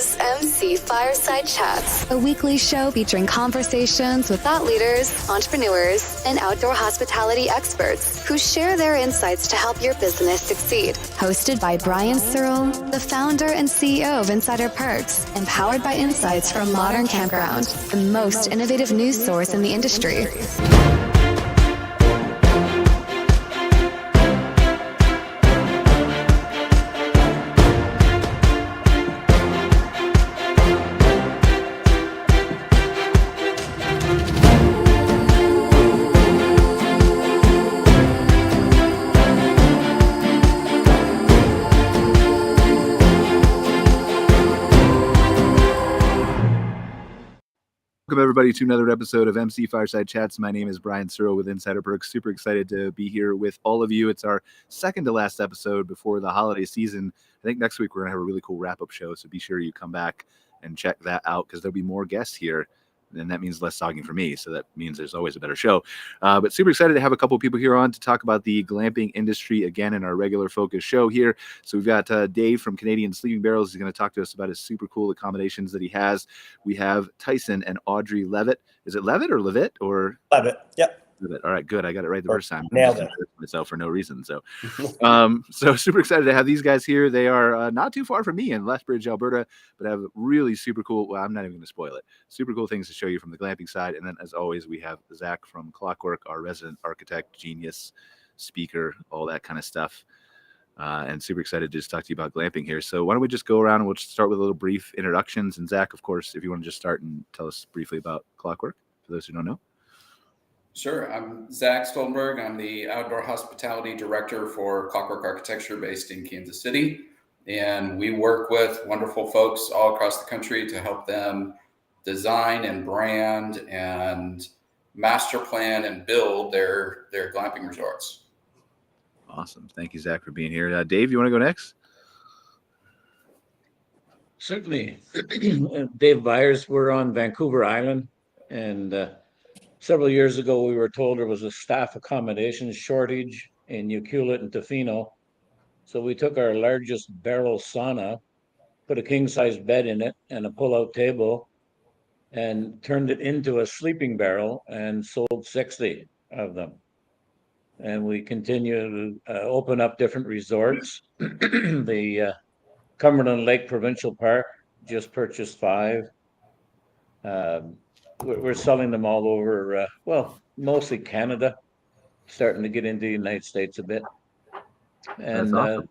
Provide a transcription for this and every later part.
is MC Fireside Chats, a weekly show featuring conversations with thought leaders, entrepreneurs, and outdoor hospitality experts who share their insights to help your business succeed. Hosted by Brian Searl, the founder and CEO of Insider Perks, and powered by insights from Modern Campground, the most innovative news source in the industry. Welcome, everybody, to another episode of MC Fireside Chats. My name is Brian Searl with Insider Perks. Super excited to be here with all of you. It's our second to last episode before the holiday season. I think next week we're going to have a really cool wrap-up show, so be sure you come back and check that out because there'll be more guests here. And that means less talking for me, so that means there's always a better show. But super excited to have a couple of people here on to talk about the glamping industry again in our regular focus show here. So we've got Dave from Canadian Sleeping Barrels. He's going to talk to us about his super cool accommodations that he has. We have Tyson and Audrey Leavitt. Is it Leavitt or Leavitt or Leavitt? Yep. All right, good. I got it right the first time. Nailed it. Myself for no reason. So, so super excited to have these guys here. They are not too far from me in Lethbridge, Alberta, but have really super cool. Well, I'm not even going to spoil it. Super cool things to show you from the glamping side. And then, as always, we have Zach from Clockwork, our resident architect, genius, speaker, all that kind of stuff. And super excited to just talk to you about glamping here. So why don't we just go around and we'll just start with a little brief introductions. And Zach, of course, if you want to just start and tell us briefly about Clockwork for those who don't know. Sure. I'm Zach Stoltenberg. I'm the Outdoor Hospitality Director for Clockwork Architecture based in Kansas City. And we work with wonderful folks all across the country to help them design and brand and master plan and build their glamping resorts. Awesome. Thank you, Zach, for being here. Dave, you want to go next? Certainly. Dave Byers, we're on Vancouver Island, and several years ago, we were told there was a staff accommodation shortage in Ucluelet and Tofino. So we took our largest barrel sauna, put a king-size bed in it and a pull-out table, and turned it into a sleeping barrel and sold 60 of them. And we continue to open up different resorts. The Cumberland Lake Provincial Park just purchased 5. We're selling them all over, mostly Canada, starting to get into the United States a bit. And awesome.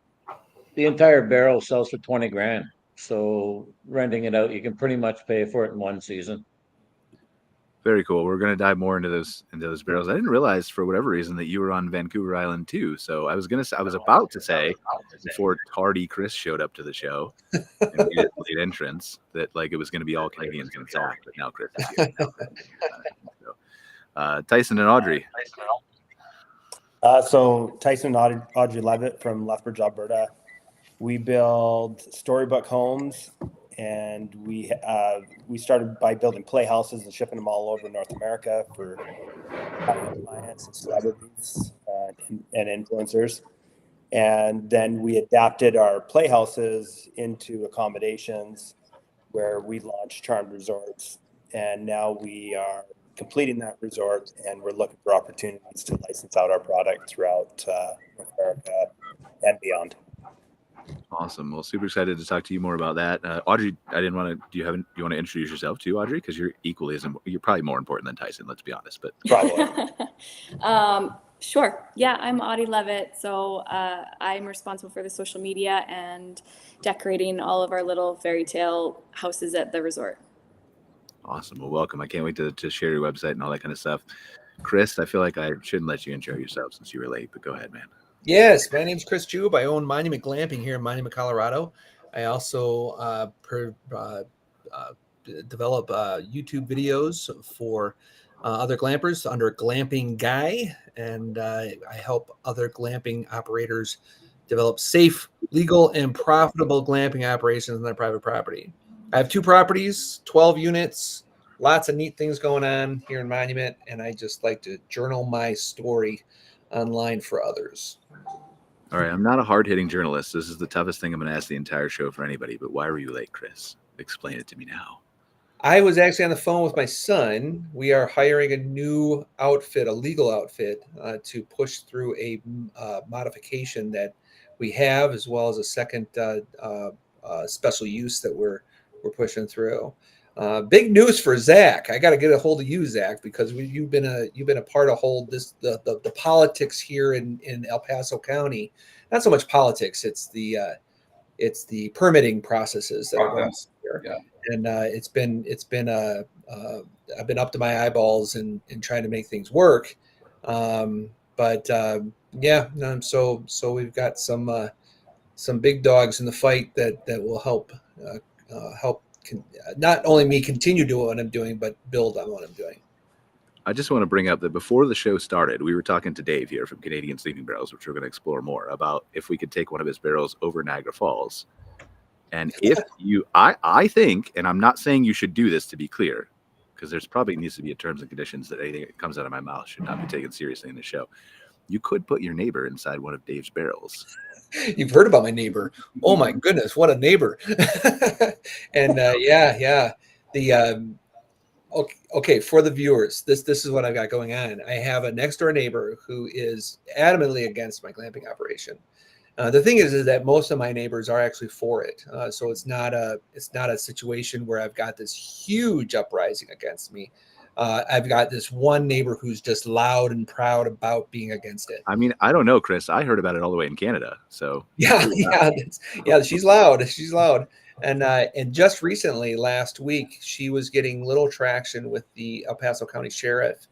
The entire barrel sells for $20,000. So renting it out, you can pretty much pay for it in one season. Very cool. We're going to dive more into those barrels. I didn't realize for whatever reason that you were on Vancouver Island too. So I was about to say before tardy Chris showed up to the show and we did late entrance that like it was going to be all Canadians and Zach, but now Chris is here. So, Tyson and Audrey. So Tyson and Audrey Leavitt from Lethbridge, Alberta. We build storybook homes. And we started by building playhouses and shipping them all over North America for clients and celebrities and influencers. And then we adapted our playhouses into accommodations where we launched Charmed Resorts. And now we are completing that resort and we're looking for opportunities to license out our product throughout North America and beyond. Awesome. Well, super excited to talk to you more about that. Audrey, do you want to introduce yourself too, Audrey? Because you're you're probably more important than Tyson, let's be honest, but probably. Sure. Yeah, I'm Audrey Leavitt. So I'm responsible for the social media and decorating all of our little fairy tale houses at the resort. Awesome. Well, welcome. I can't wait to share your website and all that kind of stuff. Chris, I feel like I shouldn't let you intro yourself since you were late, but go ahead, man. Yes, my name's Chris Jeub. I own Monument Glamping here in Monument, Colorado. I also develop YouTube videos for other glampers under Glamping Guy, and I help other glamping operators develop safe, legal, and profitable glamping operations on their private property. I have 2 properties, 12 units, lots of neat things going on here in Monument, and I just like to journal my story online for others. All right, I'm not a hard-hitting journalist. This is the toughest thing I'm going to ask the entire show for anybody, but why were you late, Chris? Explain it to me now. I was actually on the phone with my son. We are hiring a new outfit, a legal outfit, to push through a modification that we have, as well as a second special use that we're pushing through. Big news for Zach. I got to get a hold of you, Zach, because you've been a part of the politics here in El Paso County. Not so much politics; it's the permitting processes that are going on here. Yeah. And I've been up to my eyeballs in trying to make things work. So we've got some big dogs in the fight that will help not only me continue doing what I'm doing, but build on what I'm doing. I just want to bring up that before the show started, we were talking to Dave here from Canadian Sleeping Barrels, which we're going to explore more about if we could take one of his barrels over Niagara Falls. And if I think, and I'm not saying you should do this, to be clear, because there's probably needs to be a terms and conditions that anything that comes out of my mouth should not be taken seriously in the show. You could put your neighbor inside one of Dave's barrels. You've heard about my neighbor. Oh my goodness, what a neighbor. And okay, for the viewers, this is what I've got going on. I have a next door neighbor who is adamantly against my glamping operation. The thing is that most of my neighbors are actually for it, so it's not a situation where I've got this huge uprising against me. I've got this one neighbor who's just loud and proud about being against it. I mean, I don't know, Chris. I heard about it all the way in Canada. So yeah, she's loud. She's loud. And just recently, last week, she was getting little traction with the El Paso County Sheriff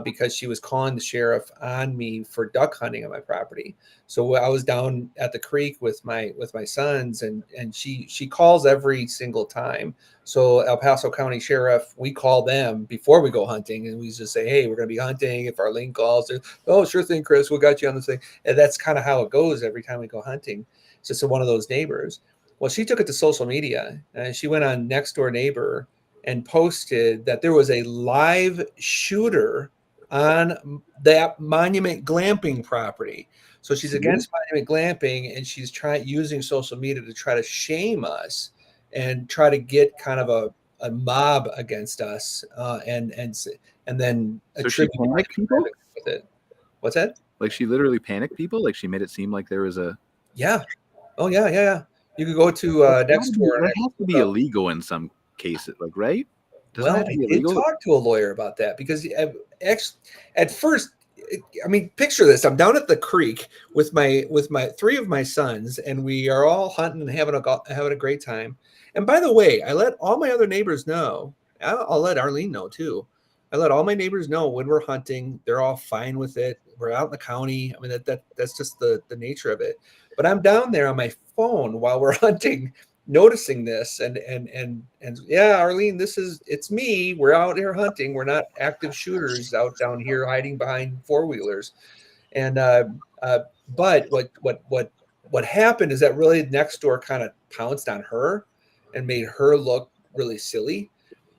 because she was calling the sheriff on me for duck hunting on my property. So I was down at the creek with my sons, and she calls every single time. So El Paso County Sheriff, we call them before we go hunting, and we just say, hey, we're going to be hunting. If Arlene calls, oh, sure thing, Chris, we got you on this thing. And that's kind of how it goes every time we go hunting. It's just one of those neighbors. Well, she took it to social media, and she went on Next Door Neighbor and posted that there was a live shooter on that Monument Glamping property. So she's against Monument Glamping, and she's using social media to try to shame us and try to get kind of a mob against us, and then attribute people with it. What's that? Like she literally panicked people? Like she made it seem like there was a Oh yeah. You could go to Next Door. It has to be illegal in some cases, like, right? Well, I did talk to a lawyer about that because at first, I mean, picture this: I'm down at the creek with my three of my sons, and we are all hunting and having a great time. And by the way, I let all my other neighbors know. I'll let Arlene know too. I let all my neighbors know when we're hunting. They're all fine with it. We're out in the county. I mean, that's just the nature of it. But I'm down there on my phone while we're hunting, noticing this, and yeah, Arlene, it's me. We're out here hunting. We're not active shooters out down here hiding behind four-wheelers. And but what happened is that really Next Door kind of pounced on her and made her look really silly.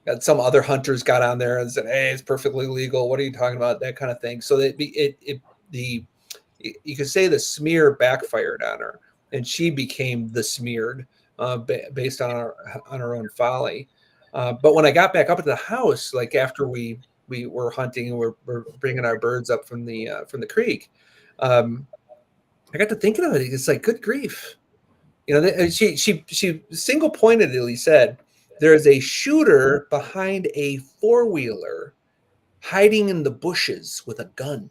And some other hunters got on there and said, "Hey, it's perfectly legal. What are you talking about?" That kind of thing. So you could say the smear backfired on her, and she became the smeared based on her own folly. But when I got back up at the house, like after we were hunting and we're bringing our birds up from the creek, I got to thinking of it. It's like, good grief, she single-pointedly said, there is a shooter behind a four-wheeler hiding in the bushes with a gun.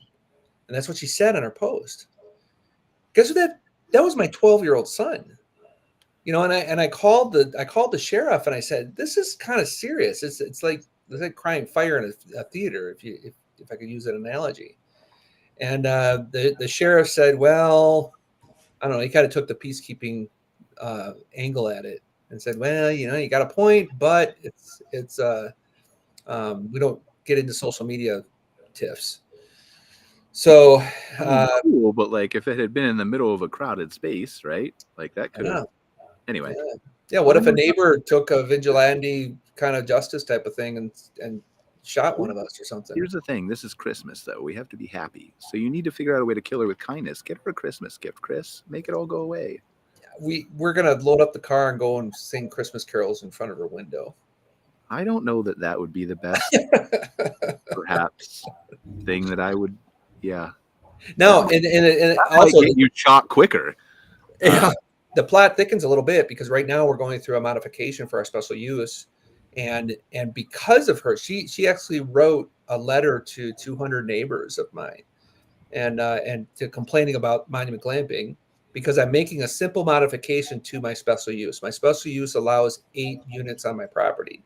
And that's what she said on her post. Guess what? That was my 12-year-old son. And I called the sheriff and I said, this is kind of serious. It's like crying fire in a theater, if I could use that analogy. And the sheriff said, well, I don't know. He kind of took the peacekeeping angle at it and said, well, you got a point, but it's we don't get into social media tiffs. So cool, but like if it had been in the middle of a crowded space, right? Like that could have. Anyway. Yeah. What if a neighbor took a vigilante kind of justice type of thing and shot one of us or something? Here's the thing. This is Christmas, though. We have to be happy. So you need to figure out a way to kill her with kindness. Get her a Christmas gift, Chris. Make it all go away. we're gonna load up the car and go and sing Christmas carols in front of her window. I don't know that would be the best, perhaps, thing that I would. Yeah. No, and That also might get you shot quicker. yeah, the plot thickens a little bit because right now we're going through a modification for our special use, and because of her, she actually wrote a letter to 200 neighbors of mine, and to complaining about Monument Glamping because I'm making a simple modification to my special use. My special use allows 8 units on my property,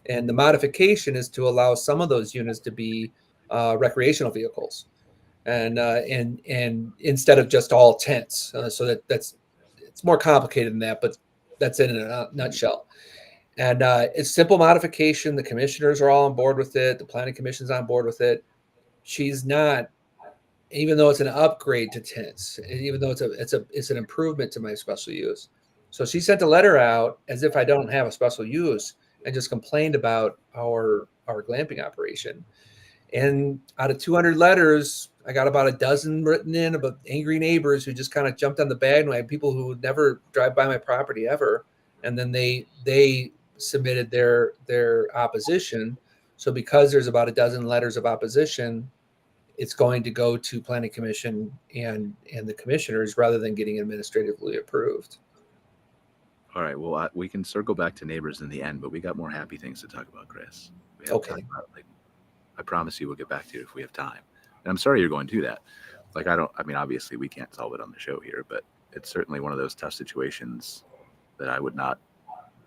and the modification is to allow some of those units to be recreational vehicles, and instead of just all tents. So that's it's more complicated than that, but that's in a nutshell. And it's simple modification. The commissioners are all on board with it. The planning commission's on board with it. She's not, even though it's an upgrade to tents, even though it's an improvement to my special use. So she sent a letter out as if I don't have a special use and just complained about our glamping operation. And out of 200 letters, I got about a dozen written in about angry neighbors who just kind of jumped on the bandwagon, people who would never drive by my property ever. And then they submitted their opposition. So because there's about a dozen letters of opposition, it's going to go to planning commission and the commissioners rather than getting administratively approved. All right. Well, we can circle back to neighbors in the end, but we got more happy things to talk about, Chris. We have to talk about, I promise you we'll get back to it if we have time. And I'm sorry you're going through that. Obviously we can't solve it on the show here, but it's certainly one of those tough situations that I would not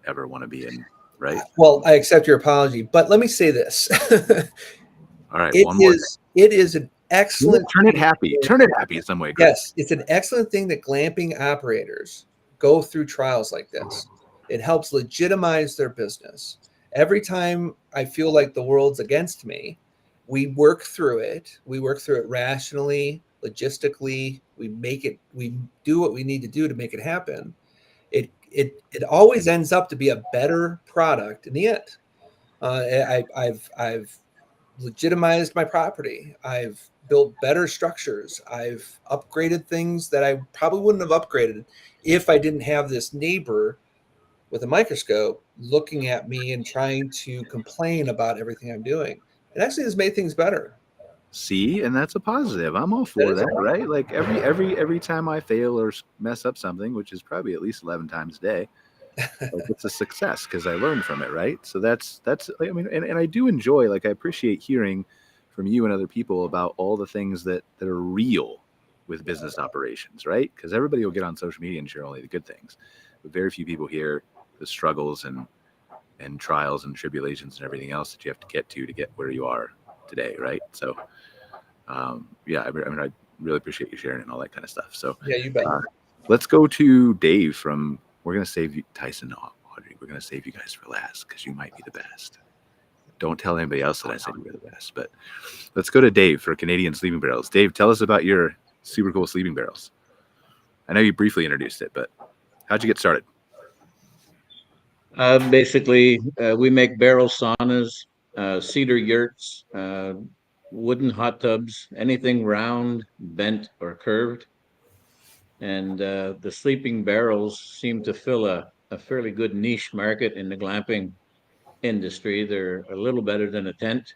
ever want to be in, right? Well, I accept your apology, but let me say this. All right, it is an excellent turn it happy in some way, Chris. Yes, it's an excellent thing that glamping operators go through trials like this. It helps legitimize their business. Every time I feel like the world's against me, we work through it. We work through it rationally, logistically. We do what we need to do to make it happen. It always ends up to be a better product in the end. I've legitimized my property. I've built better structures. I've upgraded things that I probably wouldn't have upgraded if I didn't have this neighbor with a microscope looking at me and trying to complain about everything I'm doing. It actually has made things better. See, and that's a positive. I'm all for that, right? Like every time I fail or mess up something, which is probably at least 11 times a day, it's a success because I learned from it, right? So that's and I do enjoy, I appreciate hearing from you and other people about all the things that are real with business operations, right? Because everybody will get on social media and share only the good things, but very few people hear the struggles and trials and tribulations and everything else that you have to get where you are today, right? So I really appreciate you sharing and all that kind of stuff. So yeah, you bet. Let's go to Dave from. We're going to save you, Tyson, Audrey. We're going to save you guys for last because you might be the best. Don't tell anybody else that I said you were the best. But let's go to Dave for Canadian Sleeping Barrels. Dave, tell us about your super cool sleeping barrels. I know you briefly introduced it, but how'd you get started? Basically, we make barrel saunas, cedar yurts, wooden hot tubs, anything round, bent, or curved. And the sleeping barrels seem to fill a fairly good niche market in the glamping industry. They're a little better than a tent,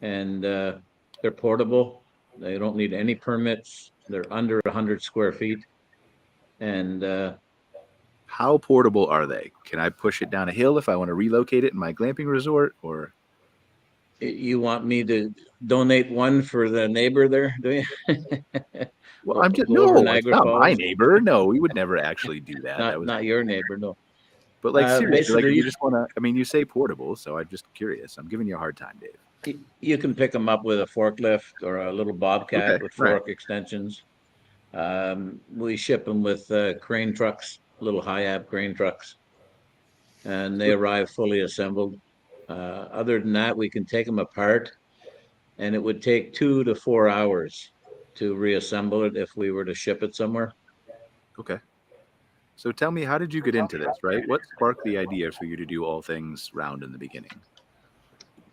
and they're portable. They don't need any permits. They're under 100 square feet. And how portable are they? Can I push it down a hill if I want to relocate it in my glamping resort? Or you want me to donate one for the neighbor there, do you? Well, I'm just it's not my neighbor. No, we would never actually do that. Not your neighbor, no. But seriously, you just want to. You say portable, so I'm just curious. I'm giving you a hard time, Dave. You can pick them up with a forklift or a little bobcat with fork extensions. We ship them with crane trucks, little high-ab crane trucks, and they arrive fully assembled. Other than that, we can take them apart, and it would take 2 to 4 hours to reassemble it if we were to ship it somewhere. Okay. So tell me, how did you get into this, right? What sparked the idea for you to do all things round in the beginning?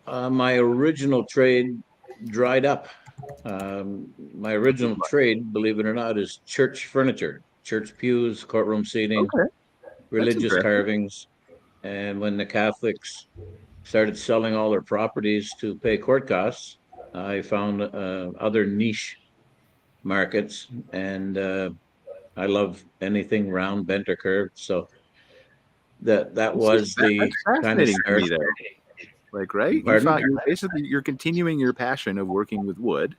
My original trade dried up. My original trade, believe it or not, is church furniture. church pews, courtroom seating, Okay. religious interesting. carvings. And when the Catholics started selling all their properties to pay court costs, I found other niche markets, and I love anything round, bent, or curved. So that was the That's kind of fascinating to start. me, though. Like, right? Pardon? You're continuing your passion of working with wood.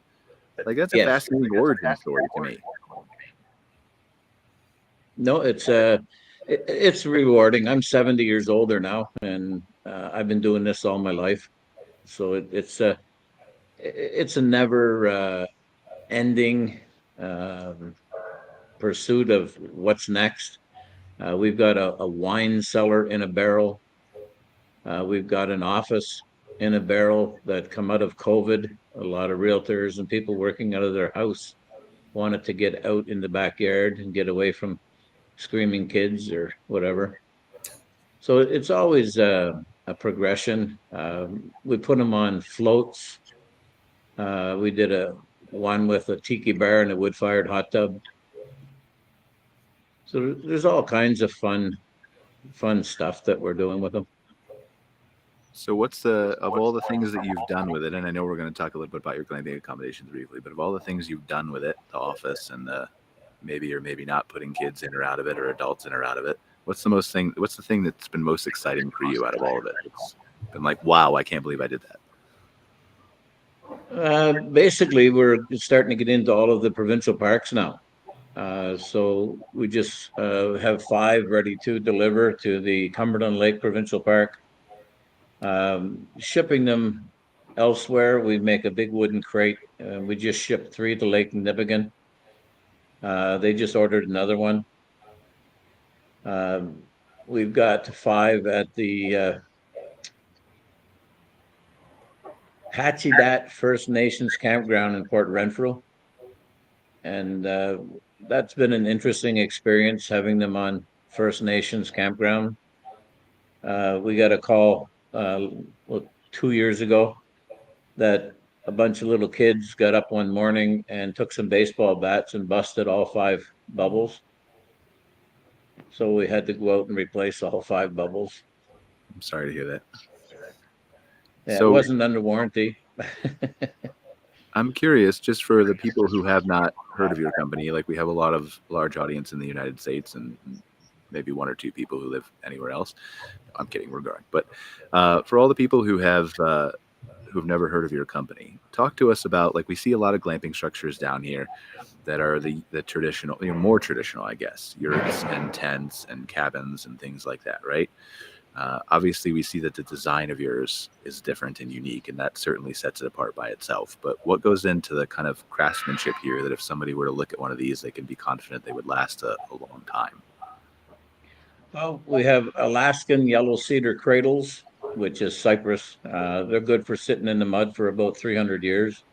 Like, that's a Yes. fascinating origin story to me. No, it's rewarding. I'm 70 years older now, and I've been doing this all my life. So it's a never ending pursuit of what's next. We've got a wine cellar in a barrel. We've got an office in a barrel that come out of COVID. A lot of realtors and people working out of their house wanted to get out in the backyard and get away from screaming kids or whatever. So it's always a progression. We put them on floats. We did one with a tiki bar and a wood-fired hot tub. So there's all kinds of fun stuff that we're doing with them. So what's of all the things that you've done with it, and I know we're going to talk a little bit about your glamping accommodations briefly, but of all the things you've done with it, the office and the maybe or maybe not putting kids in or out of it or adults in or out of it, what's the thing that's been most exciting for you out of all of it? It's been like, wow, I can't believe I did that. Basically, we're starting to get into all of the provincial parks now. So we just have 5 ready to deliver to the Cumberland Lake Provincial Park. Shipping them elsewhere, we make a big wooden crate. We just shipped 3 to Lake Nipigon. They just ordered another one. We've got 5 at the Hatchidat First Nations Campground in Port Renfrew. And that's been an interesting experience, having them on First Nations Campground. We got a call 2 years ago that a bunch of little kids got up one morning and took some baseball bats and busted all 5 bubbles. So we had to go out and replace all 5 bubbles. I'm sorry to hear that. Yeah, So it wasn't under warranty. I'm curious, just for the people who have not heard of your company, like we have a large audience in the United States and maybe 1 or 2 people who live anywhere else. I'm kidding, we're going. But for all the people who've never heard of your company, talk to us about, like, we see a lot of glamping structures down here that are the traditional, more traditional, I guess, yurts and tents and cabins and things like that, right? Obviously, we see that the design of yours is different and unique, and that certainly sets it apart by itself. But what goes into the kind of craftsmanship here that if somebody were to look at one of these, they can be confident they would last a long time? Well, we have Alaskan yellow cedar cradles, which is cypress. They're good for sitting in the mud for about 300 years.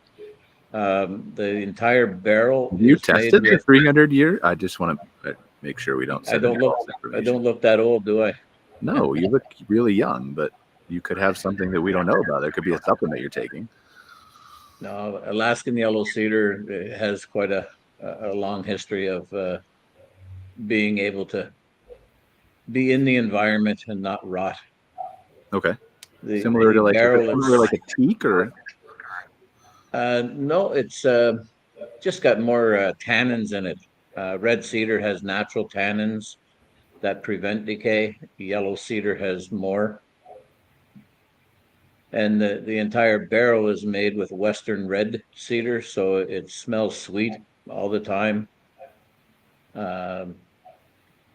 The entire barrel. You tested the 300 year? I just want to make sure we don't. I don't look that old, do I? No, you look really young, but you could have something that we don't know about. There could be a supplement you're taking. No, Alaskan yellow cedar has quite a long history of being able to be in the environment and not rot. Okay. Similar to like a teak, or? No, it's just got more tannins in it. Red cedar has natural tannins that prevent decay. Yellow cedar has more. And the entire barrel is made with Western red cedar, so it smells sweet all the time.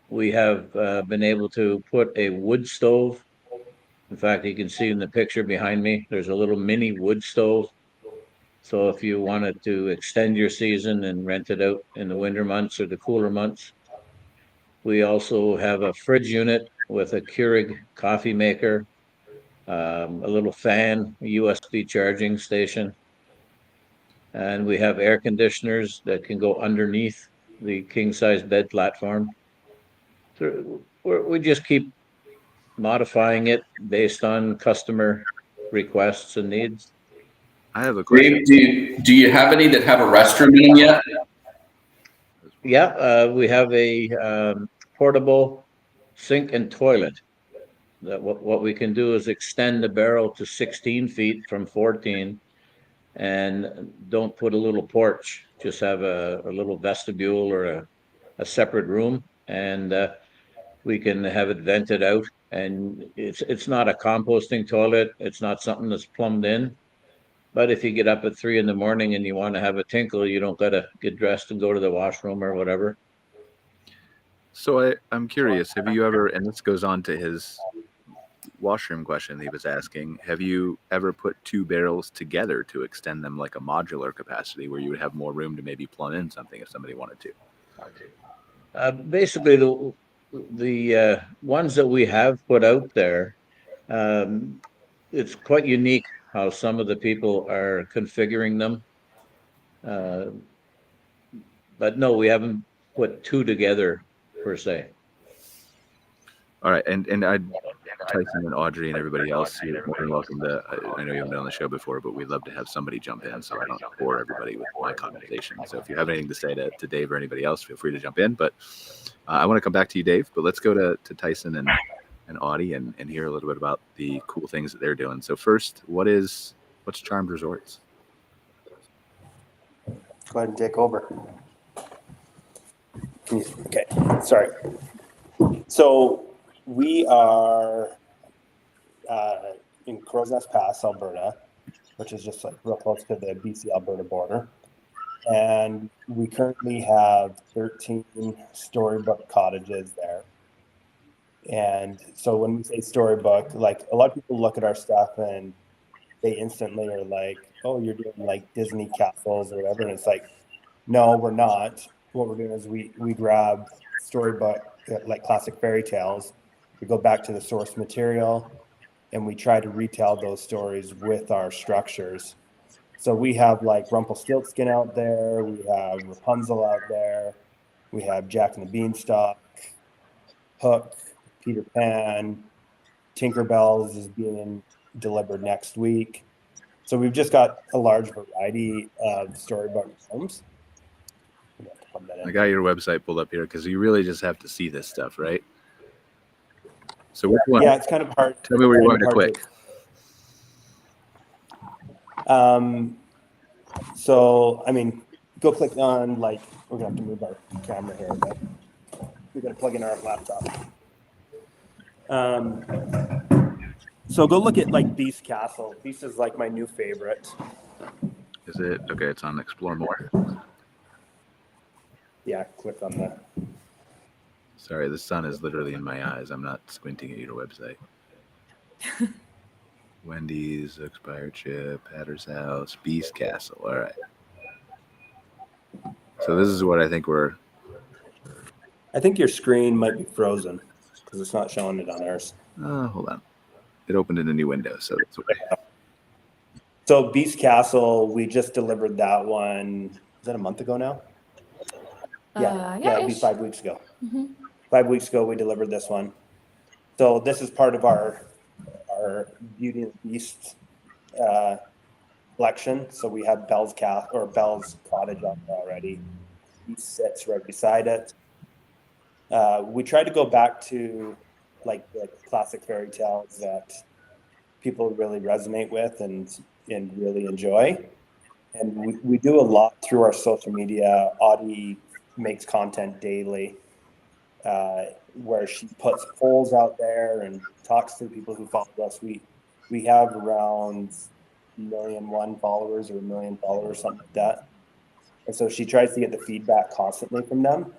We have been able to put a wood stove. In fact, you can see in the picture behind me, there's a little mini wood stove. So if you wanted to extend your season and rent it out in the winter months or the cooler months. We also have a fridge unit with a Keurig coffee maker, a little fan, a USB charging station. And we have air conditioners that can go underneath the king-size bed platform. So we just keep modifying it based on customer requests and needs. I have a question. Do you have any that have a restroom in them yet? Yeah, we have a portable sink and toilet. That what we can do is extend the barrel to 16 feet from 14, and don't put a little porch. Just have a little vestibule or a separate room, and we can have it vented out. And it's not a composting toilet. It's not something that's plumbed in. But if you get up at 3 in the morning and you want to have a tinkle, you don't got to get dressed and go to the washroom or whatever. So I'm curious, have you ever, and this goes on to his washroom question he was asking, have you ever put two barrels together to extend them like a modular capacity where you would have more room to maybe plumb in something if somebody wanted to? Basically, the ones that we have put out there, it's quite unique how some of the people are configuring them. But no, we haven't put two together per se. All right, and Tyson and Audrey and everybody else, you're more than welcome to. I know you haven't been on the show before, but we'd love to have somebody jump in so I don't bore everybody with my conversation. So if you have anything to say to Dave or anybody else, feel free to jump in. But I want to come back to you, Dave. But let's go to Tyson and Audie and hear a little bit about the cool things that they're doing. So first, what's Charmed Resorts? Go ahead and take over. Okay, sorry. So we are in Crow's Nest Pass, Alberta, which is just like real close to the BC-Alberta border. And we currently have 13 storybook cottages there. And so when we say storybook, like a lot of people look at our stuff and they instantly are like, oh, you're doing like Disney castles or whatever. And it's like, no, we're not. What we're doing is we grab storybook, like classic fairy tales. We go back to the source material and we try to retell those stories with our structures. So we have like Rumpelstiltskin out there. We have Rapunzel out there. We have Jack and the Beanstalk, Hook, Peter Pan, Tinkerbell is being delivered next week. So we've just got a large variety of storybook homes. I got your website pulled up here because you really just have to see this stuff, right? So which one? Yeah, it's kind of hard. Tell me where you want to click. So, I mean, go click on, like, we're going to have to move our camera here, but we're going to plug in our laptop. So go look at, like, Beast Castle. Beast is, like, my new favorite. Is it? Okay, it's on Explore More. Yeah, click on that. Sorry, the sun is literally in my eyes. I'm not squinting at your website. Wendy's, Expired Chip, Hatter's House, Beast Castle. All right. So this is what I think we're... I think your screen might be frozen because it's not showing it on ours. Hold on. It opened in a new window, so it's okay. So Beast Castle, we just delivered that one. Is that a month ago now? Yeah, it'd be 5 weeks ago. Mm-hmm. 5 weeks ago, we delivered this one. So this is part of our Beauty and the Beast collection. So we have Belle's Cottage on there already. He sits right beside it. We tried to go back to like the classic fairy tales that people really resonate with and really enjoy. And we do a lot through our social media. Audie makes content daily where she puts polls out there and talks to people who follow us. We have around 1,000,001 followers or 1,000,000 followers, something like that. And so she tries to get the feedback constantly from them.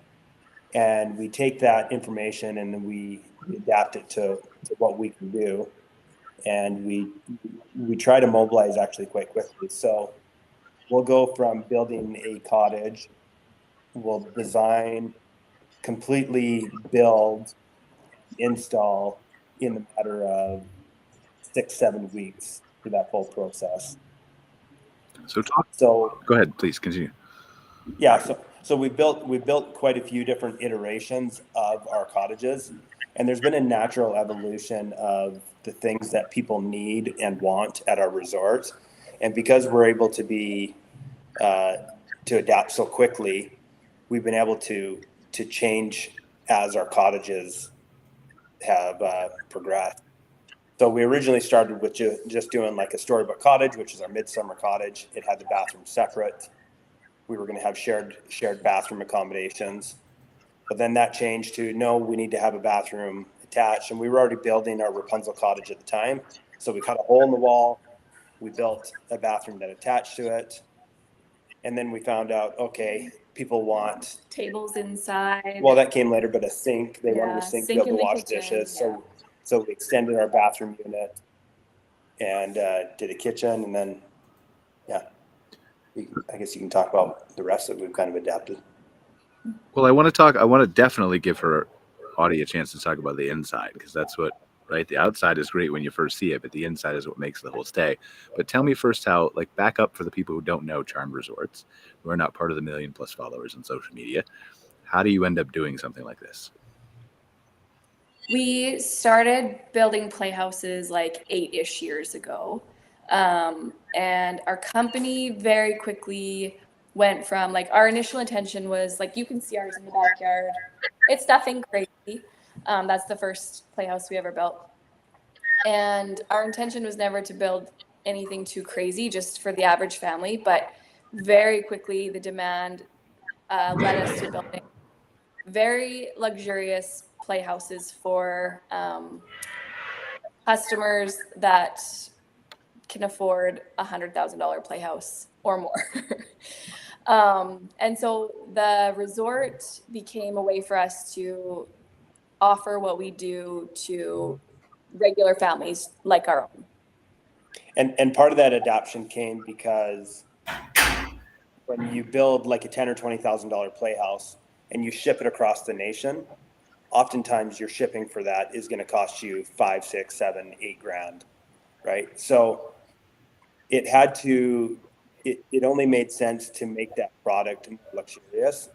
And we take that information and then we adapt it to what we can do. And we try to mobilize actually quite quickly. So we'll go from building a cottage, we'll design, completely build, install in the matter of 6-7 weeks through that whole process. So go ahead, please continue. Yeah, so we built quite a few different iterations of our cottages, and there's been a natural evolution of the things that people need and want at our resorts. And because we're able to be to adapt so quickly, we've been able to change as our cottages have progressed. So we originally started with just doing like a storybook cottage, which is our midsummer cottage. It had the bathroom separate. We were going to have shared bathroom accommodations, but then that changed to no, we need to have a bathroom attached. And we were already building our Rapunzel cottage at the time, so we cut a hole in the wall. We built a bathroom that attached to it, and then we found out, okay, people want tables inside. Well, that came later, but a sink. They wanted a Yeah, sink to be able in to the wash kitchen, dishes. yeah. So we extended our bathroom unit and did a kitchen, and then I guess you can talk about the rest that we've kind of adapted. Well, I want to definitely give her Audie a chance to talk about the inside, because that's what, right? The outside is great when you first see it, but the inside is what makes the whole stay. But tell me first how, like, back up for the people who don't know Charmed Resorts, who are not part of the 1 million+ followers on social media. How do you end up doing something like this? We started building playhouses like 8-ish years ago. And our company very quickly went from, like, our initial intention was like, you can see ours in the backyard. It's nothing crazy. That's the first playhouse we ever built. And our intention was never to build anything too crazy, just for the average family. But very quickly, the demand led us to building very luxurious playhouses for customers that can afford $100,000 playhouse or more. And so the resort became a way for us to offer what we do to regular families like our own. And part of that adoption came because when you build like a $10,000 or $20,000 playhouse and you ship it across the nation, oftentimes your shipping for that is going to cost you $5, $6, $7, $8,000, right? So it only made sense to make that product more luxurious,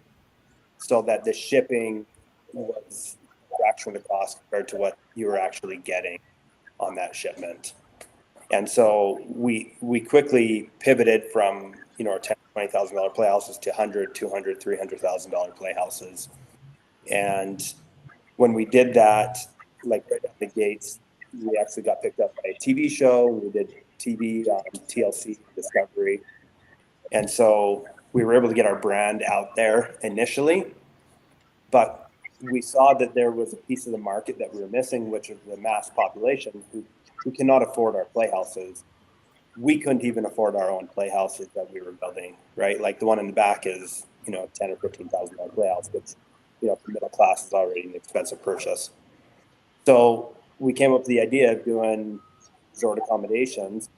so that the shipping was a fraction of the cost compared to what you were actually getting on that shipment. And so we quickly pivoted from, our $10,000, $20,000 playhouses to $100,000, $200,000, $300,000 playhouses. And when we did that, like right out the gates, we actually got picked up by a TV show. We did TV on TLC Discovery. And so we were able to get our brand out there initially, but we saw that there was a piece of the market that we were missing, which is the mass population who cannot afford our playhouses. We couldn't even afford our own playhouses that we were building, right? Like the one in the back is, $10,000 or $15,000 playhouse, which, for middle class is already an expensive purchase. So we came up with the idea of doing resort accommodations.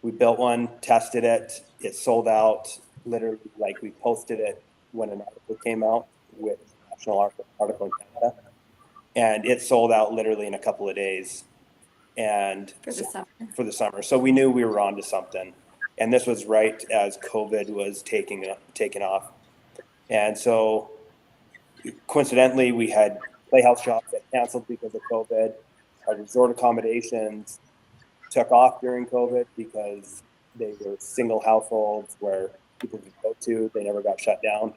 We built one, tested it. It sold out literally, like we posted it when an article came out with National Article in Canada. And it sold out literally in a couple of days. And for the summer. So we knew we were onto something. And this was right as COVID was taking off. And so coincidentally, we had playhouse shops that canceled because of COVID. Our resort accommodations took off during COVID because they were single households where people could go to. They never got shut down.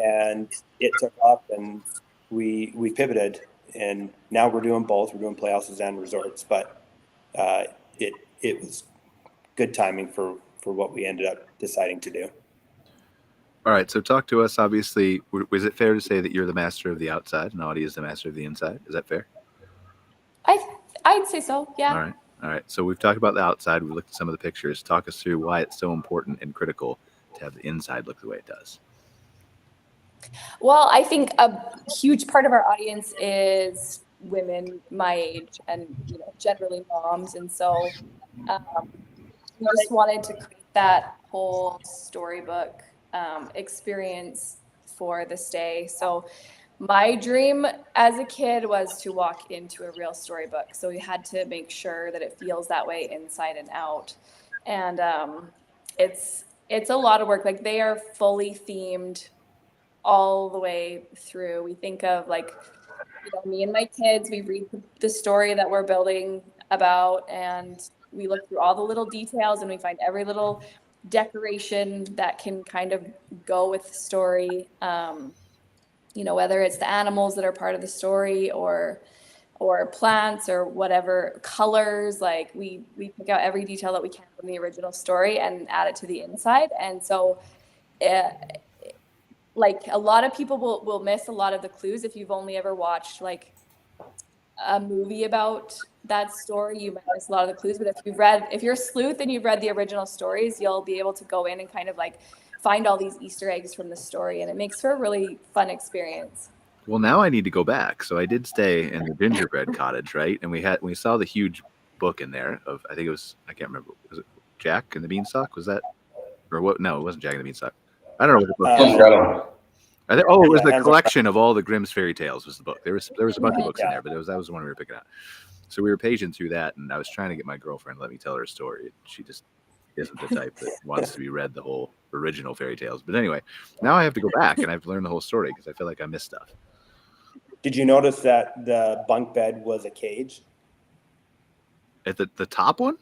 And it took off, and we pivoted. And now we're doing both. We're doing playhouses and resorts, but it was good timing for what we ended up deciding to do. All right, so talk to us. Obviously, was it fair to say that you're the master of the outside and Audie is the master of the inside? Is that fair? I'd say so, yeah. All right. So we've talked about the outside. We've looked at some of the pictures. Talk us through why it's so important and critical to have the inside look the way it does. Well, I think a huge part of our audience is women my age and, generally moms. And so we just wanted to create that whole storybook experience for the stay. So my dream as a kid was to walk into a real storybook. So we had to make sure that it feels that way inside and out. And it's a lot of work. Like, they are fully themed all the way through. We think of, like, me and my kids, we read the story that we're building about, and we look through all the little details, and we find every little decoration that can kind of go with the story. You know, whether it's the animals that are part of the story or plants or whatever, colors, like we pick out every detail that we can from the original story and add it to the inside. And so like a lot of people will miss a lot of the clues if you've only ever watched like a movie about that story. You might miss a lot of the clues, but if you're a sleuth and you've read the original stories, you'll be able to go in and kind of like find all these Easter eggs from the story, and it makes for a really fun experience. Well, now I need to go back. So I did stay in the gingerbread cottage, right? And we saw the huge book in there of, I think it was, I can't remember, was it Jack and the Beanstalk? Was that, or what? No, it wasn't Jack and the Beanstalk. I don't know what the book was. It was the collection of all the Grimm's fairy tales was the book. There was a bunch of books in there, but that was the one we were picking out. So we were paging through that, and I was trying to get my girlfriend to let me tell her a story. She just isn't the type that wants to be read the whole original fairy tales. But anyway, now I have to go back and I have to learn the whole story because I feel like I missed stuff. Did you notice that the bunk bed was a cage? At the top one?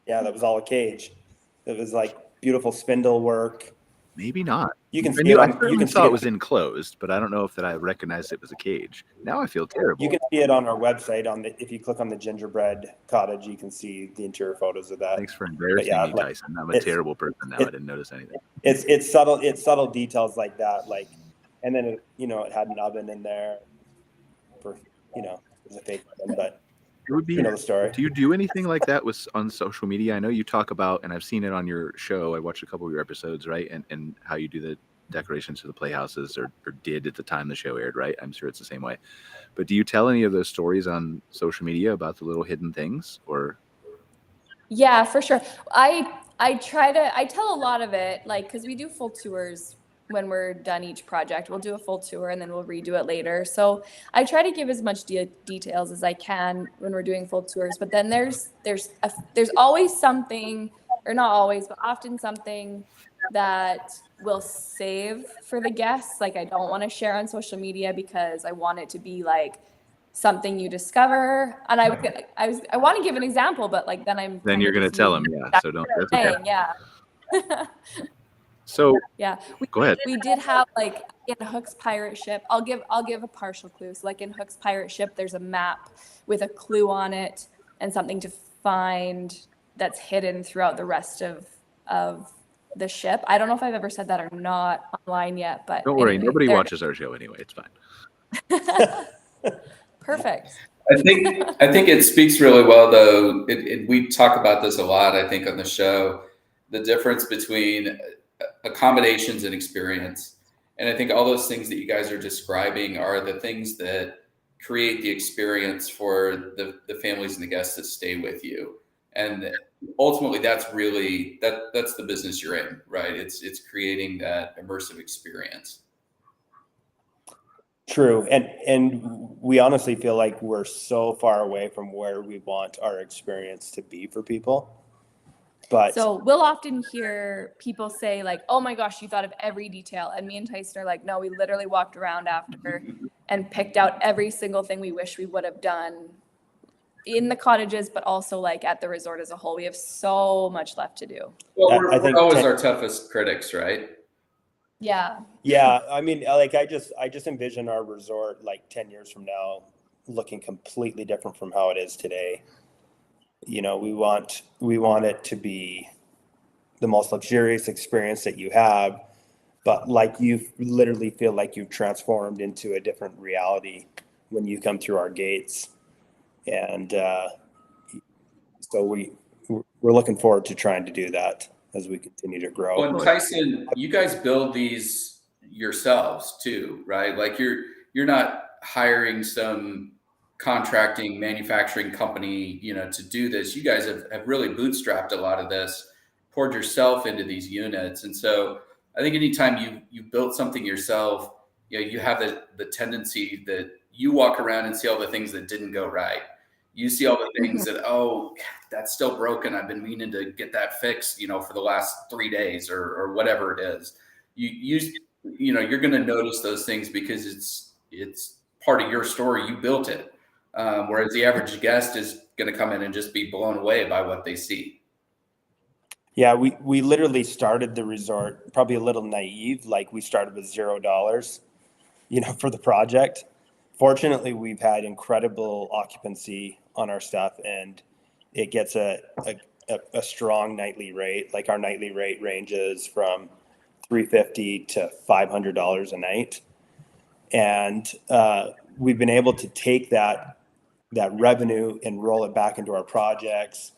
Yeah, that was all a cage. It was like beautiful spindle work. Maybe not. You can I see knew, it. I saw it was enclosed, but I don't know if that I recognized it was a cage. Now I feel terrible. You can see it on our website. If you click on the gingerbread cottage, you can see the interior photos of that. Thanks for embarrassing me, Tyson. I'm a terrible person now. I didn't notice anything. It's subtle details like that. Like, and then it had an oven in there for it was a fake oven, but it would be, the story. Do you do anything like that on social media? I know you talk about, and I've seen it on your show. I watched a couple of your episodes, right? And how you do the decorations for the playhouses, or did at the time the show aired, right? I'm sure it's the same way. But do you tell any of those stories on social media about the little hidden things, or? Yeah, for sure. I tell a lot of it, like, because we do full tours when we're done each project. We'll do a full tour and then we'll redo it later. So I try to give as much details as I can when we're doing full tours. But then there's always something, or not always, but often something that we'll save for the guests. Like, I don't want to share on social media because I want it to be like something you discover. And I want to give an example, but like then you're going to tell them, yeah. So don't. That's okay. Yeah. So yeah, go ahead. We did have, like, in Hook's pirate ship. I'll give a partial clue. So like in Hook's pirate ship, there's a map with a clue on it and something to find that's hidden throughout the rest of the ship. I don't know if I've ever said that or not online yet, but don't worry, nobody watches our show anyway. It's fine. Perfect. I think it speaks really well, though. We talk about this a lot, I think, on the show, the difference between accommodations and experience. And I think all those things that you guys are describing are the things that create the experience for the families and the guests that stay with you. And ultimately, that's really that's the business you're in, right? It's creating that immersive experience. True. And we honestly feel like we're so far away from where we want our experience to be for people. But so we'll often hear people say, like, oh my gosh, you thought of every detail. And me and Tyson are like, no, we literally walked around after and picked out every single thing we wish we would have done in the cottages, but also like at the resort as a whole. We have so much left to do. Well, we're always our toughest critics, right? Yeah. Yeah. I mean, like, I just envision our resort like 10 years from now looking completely different from how it is today. We want it to be the most luxurious experience that you have, but like, you literally feel like you've transformed into a different reality when you come through our gates. And so we're looking forward to trying to do that as we continue to grow. Well, and Tyson, you guys build these yourselves too, right? Like, you're not hiring some contracting manufacturing company, to do this. You guys have really bootstrapped a lot of this, poured yourself into these units. And so I think anytime you built something yourself, you have the tendency that you walk around and see all the things that didn't go right. You see all the things that, oh, that's still broken. I've been meaning to get that fixed, for the last 3 days or whatever it is. You're going to notice those things because it's part of your story. You built it. Whereas the average guest is going to come in and just be blown away by what they see. Yeah, we literally started the resort probably a little naive. Like we started with $0, for the project. Fortunately, we've had incredible occupancy on our stuff, and it gets a strong nightly rate. Like our nightly rate ranges from $350 to $500 a night, and we've been able to take that revenue and roll it back into our projects.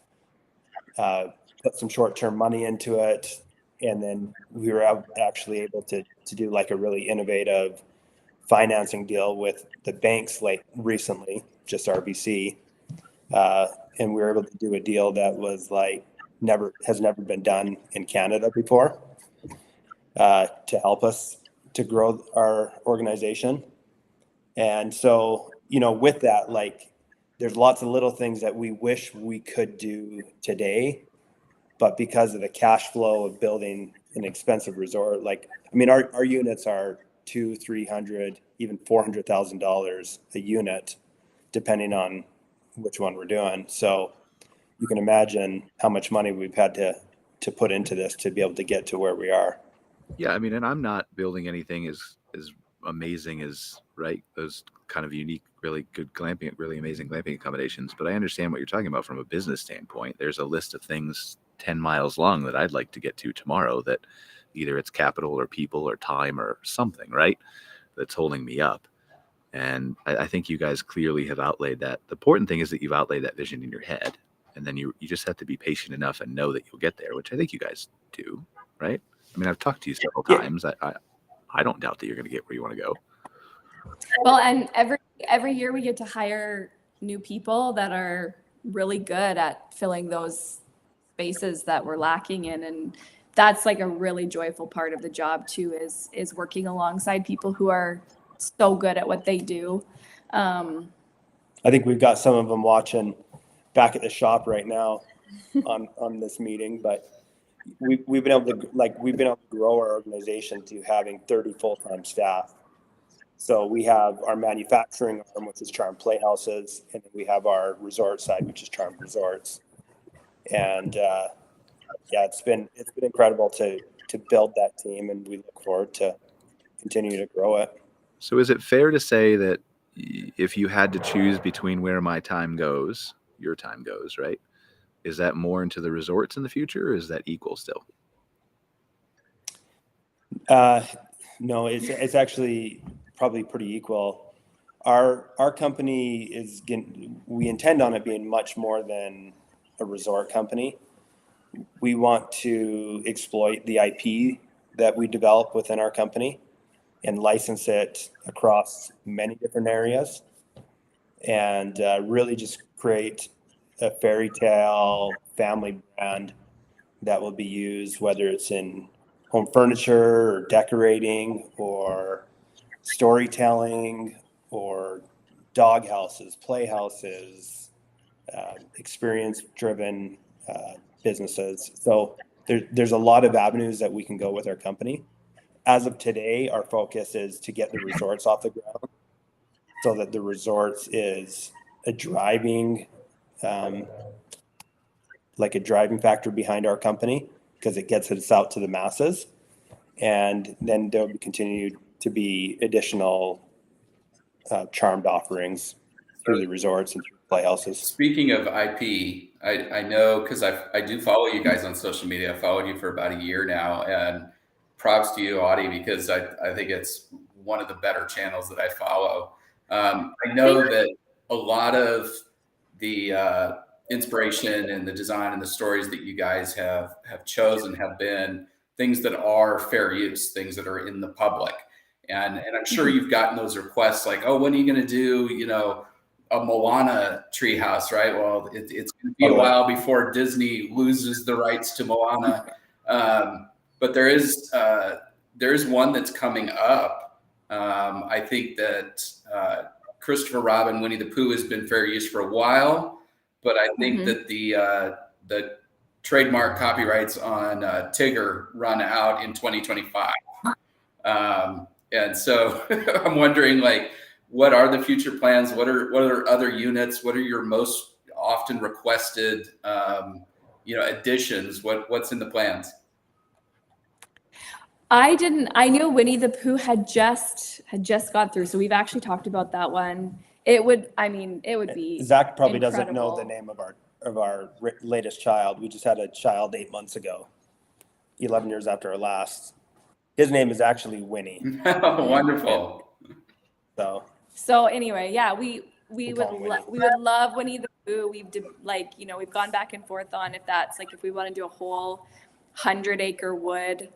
Put some short-term money into it, and then we were actually able to do like a really innovative financing deal with the banks like recently, just RBC, and we were able to do a deal that was like has never been done in Canada before, to help us to grow our organization. And so, with that, like there's lots of little things that we wish we could do today, but because of the cash flow of building an expensive resort, our units are $200,000, $300,000, even $400,000 a unit, depending on which one we're doing. So you can imagine how much money we've had to put into this to be able to get to where we are. Yeah, I mean, and I'm not building anything as amazing as those kind of unique, really good glamping, really amazing glamping accommodations. But I understand what you're talking about from a business standpoint. There's a list of things 10 miles long that I'd like to get to tomorrow that either it's capital or people or time or something, right, that's holding me up. And I think you guys clearly have outlaid that. The important thing is that you've outlaid that vision in your head, and then you just have to be patient enough and know that you'll get there, which I think you guys do, right? I mean, I've talked to you several times. I don't doubt that you're going to get where you want to go. Well, and every year we get to hire new people that are really good at filling those spaces that we're lacking in, and that's like a really joyful part of the job too, is working alongside people who are so good at what they do. I think we've got some of them watching back at the shop right now on this meeting, but we've been able to grow our organization to having 30 full-time staff. So we have our manufacturing arm, which is Charm Playhouses, and then we have our resort side, which is Charm Resorts. And it's been incredible to build that team, and we look forward to continue to grow it. So is it fair to say that if you had to choose between where my time goes, your time goes, right? Is that more into the resorts in the future, or is that equal still? No, it's actually probably pretty equal. Our company we intend on it being much more than a resort company. We want to exploit the IP that we develop within our company and license it across many different areas, and really just create a fairy tale family brand that will be used, whether it's in home furniture or decorating or storytelling or dog houses, playhouses, experience-driven businesses. So there's a lot of avenues that we can go with our company. As of today, our focus is to get the resorts off the ground, so that the resorts is a driving factor behind our company, because it gets us out to the masses. And then there'll continue to be additional charmed offerings through the resorts and through playhouses. Speaking of IP, I know, because I do follow you guys on social media. I've followed you for about a year now, and props to you, Audie, because I think it's one of the better channels that I follow. I know that a lot of the inspiration and the design and the stories that you guys have chosen have been things that are fair use, things that are in the public. And I'm sure you've gotten those requests like, oh, when are you going to do, a Moana treehouse, right? Well, it's going to be a while before Disney loses the rights to Moana. But there is one that's coming up. I think that Christopher Robin, Winnie the Pooh has been fair use for a while, but I think that the trademark copyrights on Tigger run out in 2025. And so I'm wondering, what are the future plans? What are other units? What are your most often requested, additions? What's in the plans? I knew Winnie the Pooh had just gone through, so we've actually talked about that one. It would be Zach probably doesn't know incredible. the name of our latest child. We just had a child 8 months ago, 11 years after our last. His name is actually Winnie. Wonderful. So anyway, yeah, we would love Winnie the Pooh. We've gone back and forth on if we want to do a whole 100-acre wood.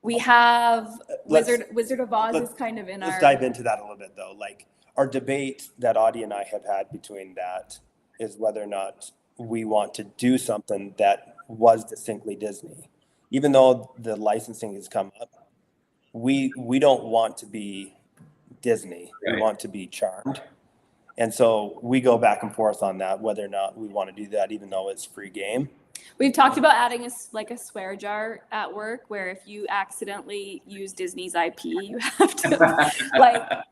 We have Wizard of Oz is kind of in let's our. dive into that a little bit though. Like our debate that Audie and I have had between that is whether or not we want to do something that was distinctly Disney. Even though the licensing has come up, we don't want to be Disney. Right. We want to be Charmed. And so we go back and forth on that, whether or not we want to do that, even though it's free game. We've talked about adding a swear jar at work where if you accidentally use Disney's IP, you have to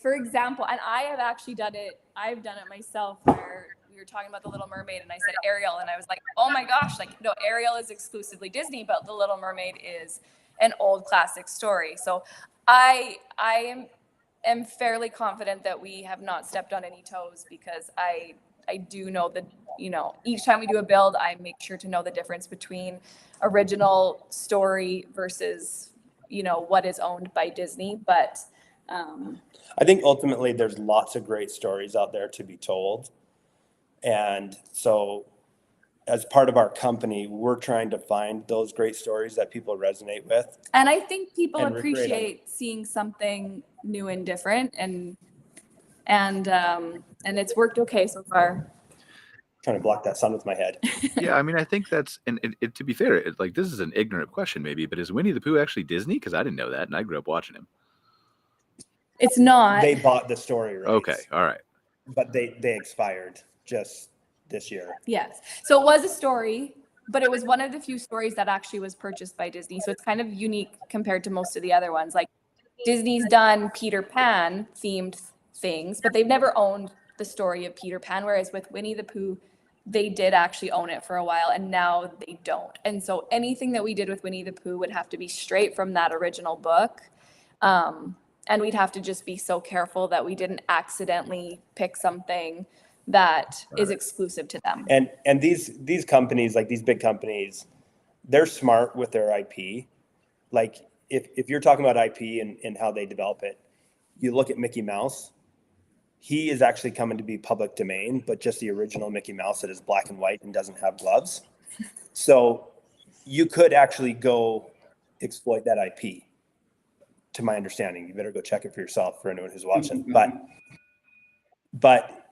for example, and I have actually done it. I've done it myself where we were talking about The Little Mermaid and I said Ariel and I was like, oh my gosh, no, Ariel is exclusively Disney, but The Little Mermaid is an old classic story. So I am fairly confident that we have not stepped on any toes because I do know that, each time we do a build, I make sure to know the difference between original story versus, what is owned by Disney. But I think ultimately there's lots of great stories out there to be told. And so as part of our company, we're trying to find those great stories that people resonate with. And I think people appreciate seeing something new and different and it's worked okay so far. Trying to block that sun with my head. Yeah, I mean, I think that's, and to be fair, this is an ignorant question maybe, but is Winnie the Pooh actually Disney? Because I didn't know that, and I grew up watching him. It's not. They bought the story rights. Okay, all right. But they expired just this year. Yes. So it was a story, but it was one of the few stories that actually was purchased by Disney. So it's kind of unique compared to most of the other ones. Like Disney's done Peter Pan themed things, but they've never owned the story of Peter Pan. Whereas with Winnie the Pooh, they did actually own it for a while and now they don't. And so anything that we did with Winnie the Pooh would have to be straight from that original book. And we'd have to just be so careful that we didn't accidentally pick something that is exclusive to them. And these companies, like these big companies, they're smart with their IP. Like if you're talking about IP and how they develop it, you look at Mickey Mouse. He is actually coming to be public domain, but just the original Mickey Mouse that is black and white and doesn't have gloves. So you could actually go exploit that IP. To my understanding, you better go check it for yourself for anyone who's watching. But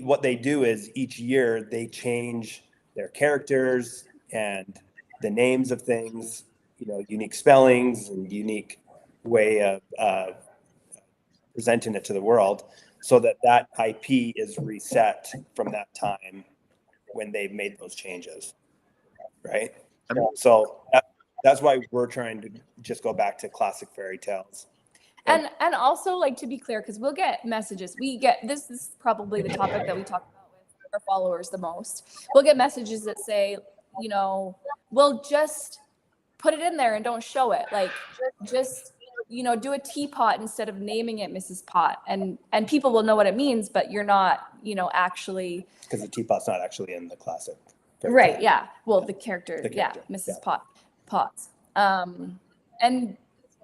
what they do is each year they change their characters and the names of things, unique spellings and unique way of presenting it to the world, so that IP is reset from that time when they've made those changes, right? So that's why we're trying to just go back to classic fairy tales. And also, to be clear, because we'll get messages. This is probably the topic that we talk about with our followers the most. We'll get messages that say, we'll just put it in there and don't show it. Just do a teapot instead of naming it Mrs. Pot. And people will know what it means, but you're not, actually. Because the teapot's not actually in the classic. Right, yeah. Well, the character. Yeah, Mrs. Yeah. Potts. And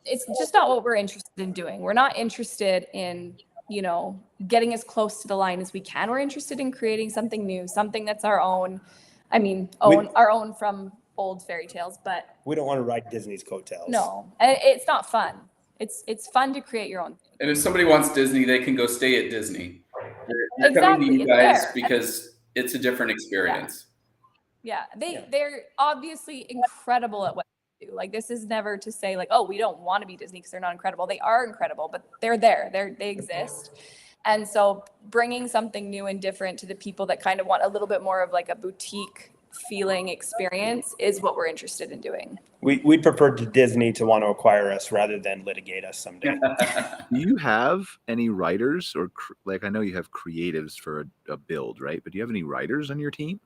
it's just not what we're interested in doing. We're not interested in, getting as close to the line as we can. We're interested in creating something new, something that's our own. Our own from old fairy tales, but we don't want to ride Disney's coattails. No, and it's not fun. It's fun to create your own thing. And if somebody wants Disney, they can go stay at Disney. They're Exactly. coming to you guys There. because it's a different experience. Yeah, they're obviously incredible at what they do. This is never to say oh, we don't want to be Disney because they're not incredible. They are incredible, but they're there. They exist. And so bringing something new and different to the people that kind of want a little bit more of a boutique feeling experience is what we're interested in doing. We'd prefer Disney to want to acquire us rather than litigate us someday. Do you have any writers or I know you have creatives for a build, right? But do you have any writers on your team?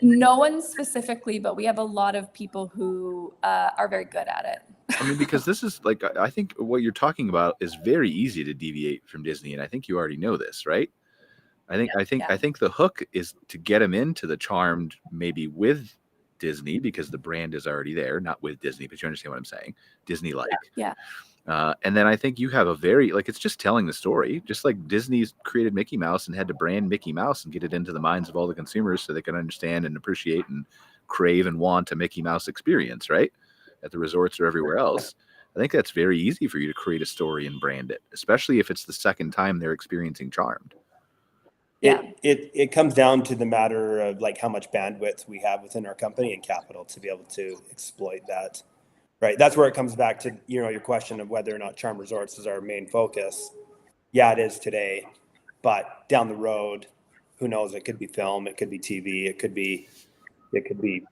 No one specifically, but we have a lot of people who are very good at it. I mean, because this is like, I think what you're talking about is very easy to deviate from Disney, and I think you already know this, right? I think the hook is to get them into the Charmed, maybe with Disney, because the brand is already there, not with Disney, but you understand what I'm saying, Disney-like. Yeah. And then I think you have a very, like, it's just telling the story, just like Disney's created Mickey Mouse and had to brand Mickey Mouse and get it into the minds of all the consumers so they can understand and appreciate and crave and want a Mickey Mouse experience, right? At the resorts or everywhere else. I think that's very easy for you to create a story and brand it, especially if it's the second time they're experiencing Charmed. It comes down to the matter of like how much bandwidth we have within our company and capital to be able to exploit that. Right. That's where it comes back to, your question of whether or not Charm Resorts is our main focus. Yeah, it is today, but down the road, who knows? It could be film, it could be TV, it could be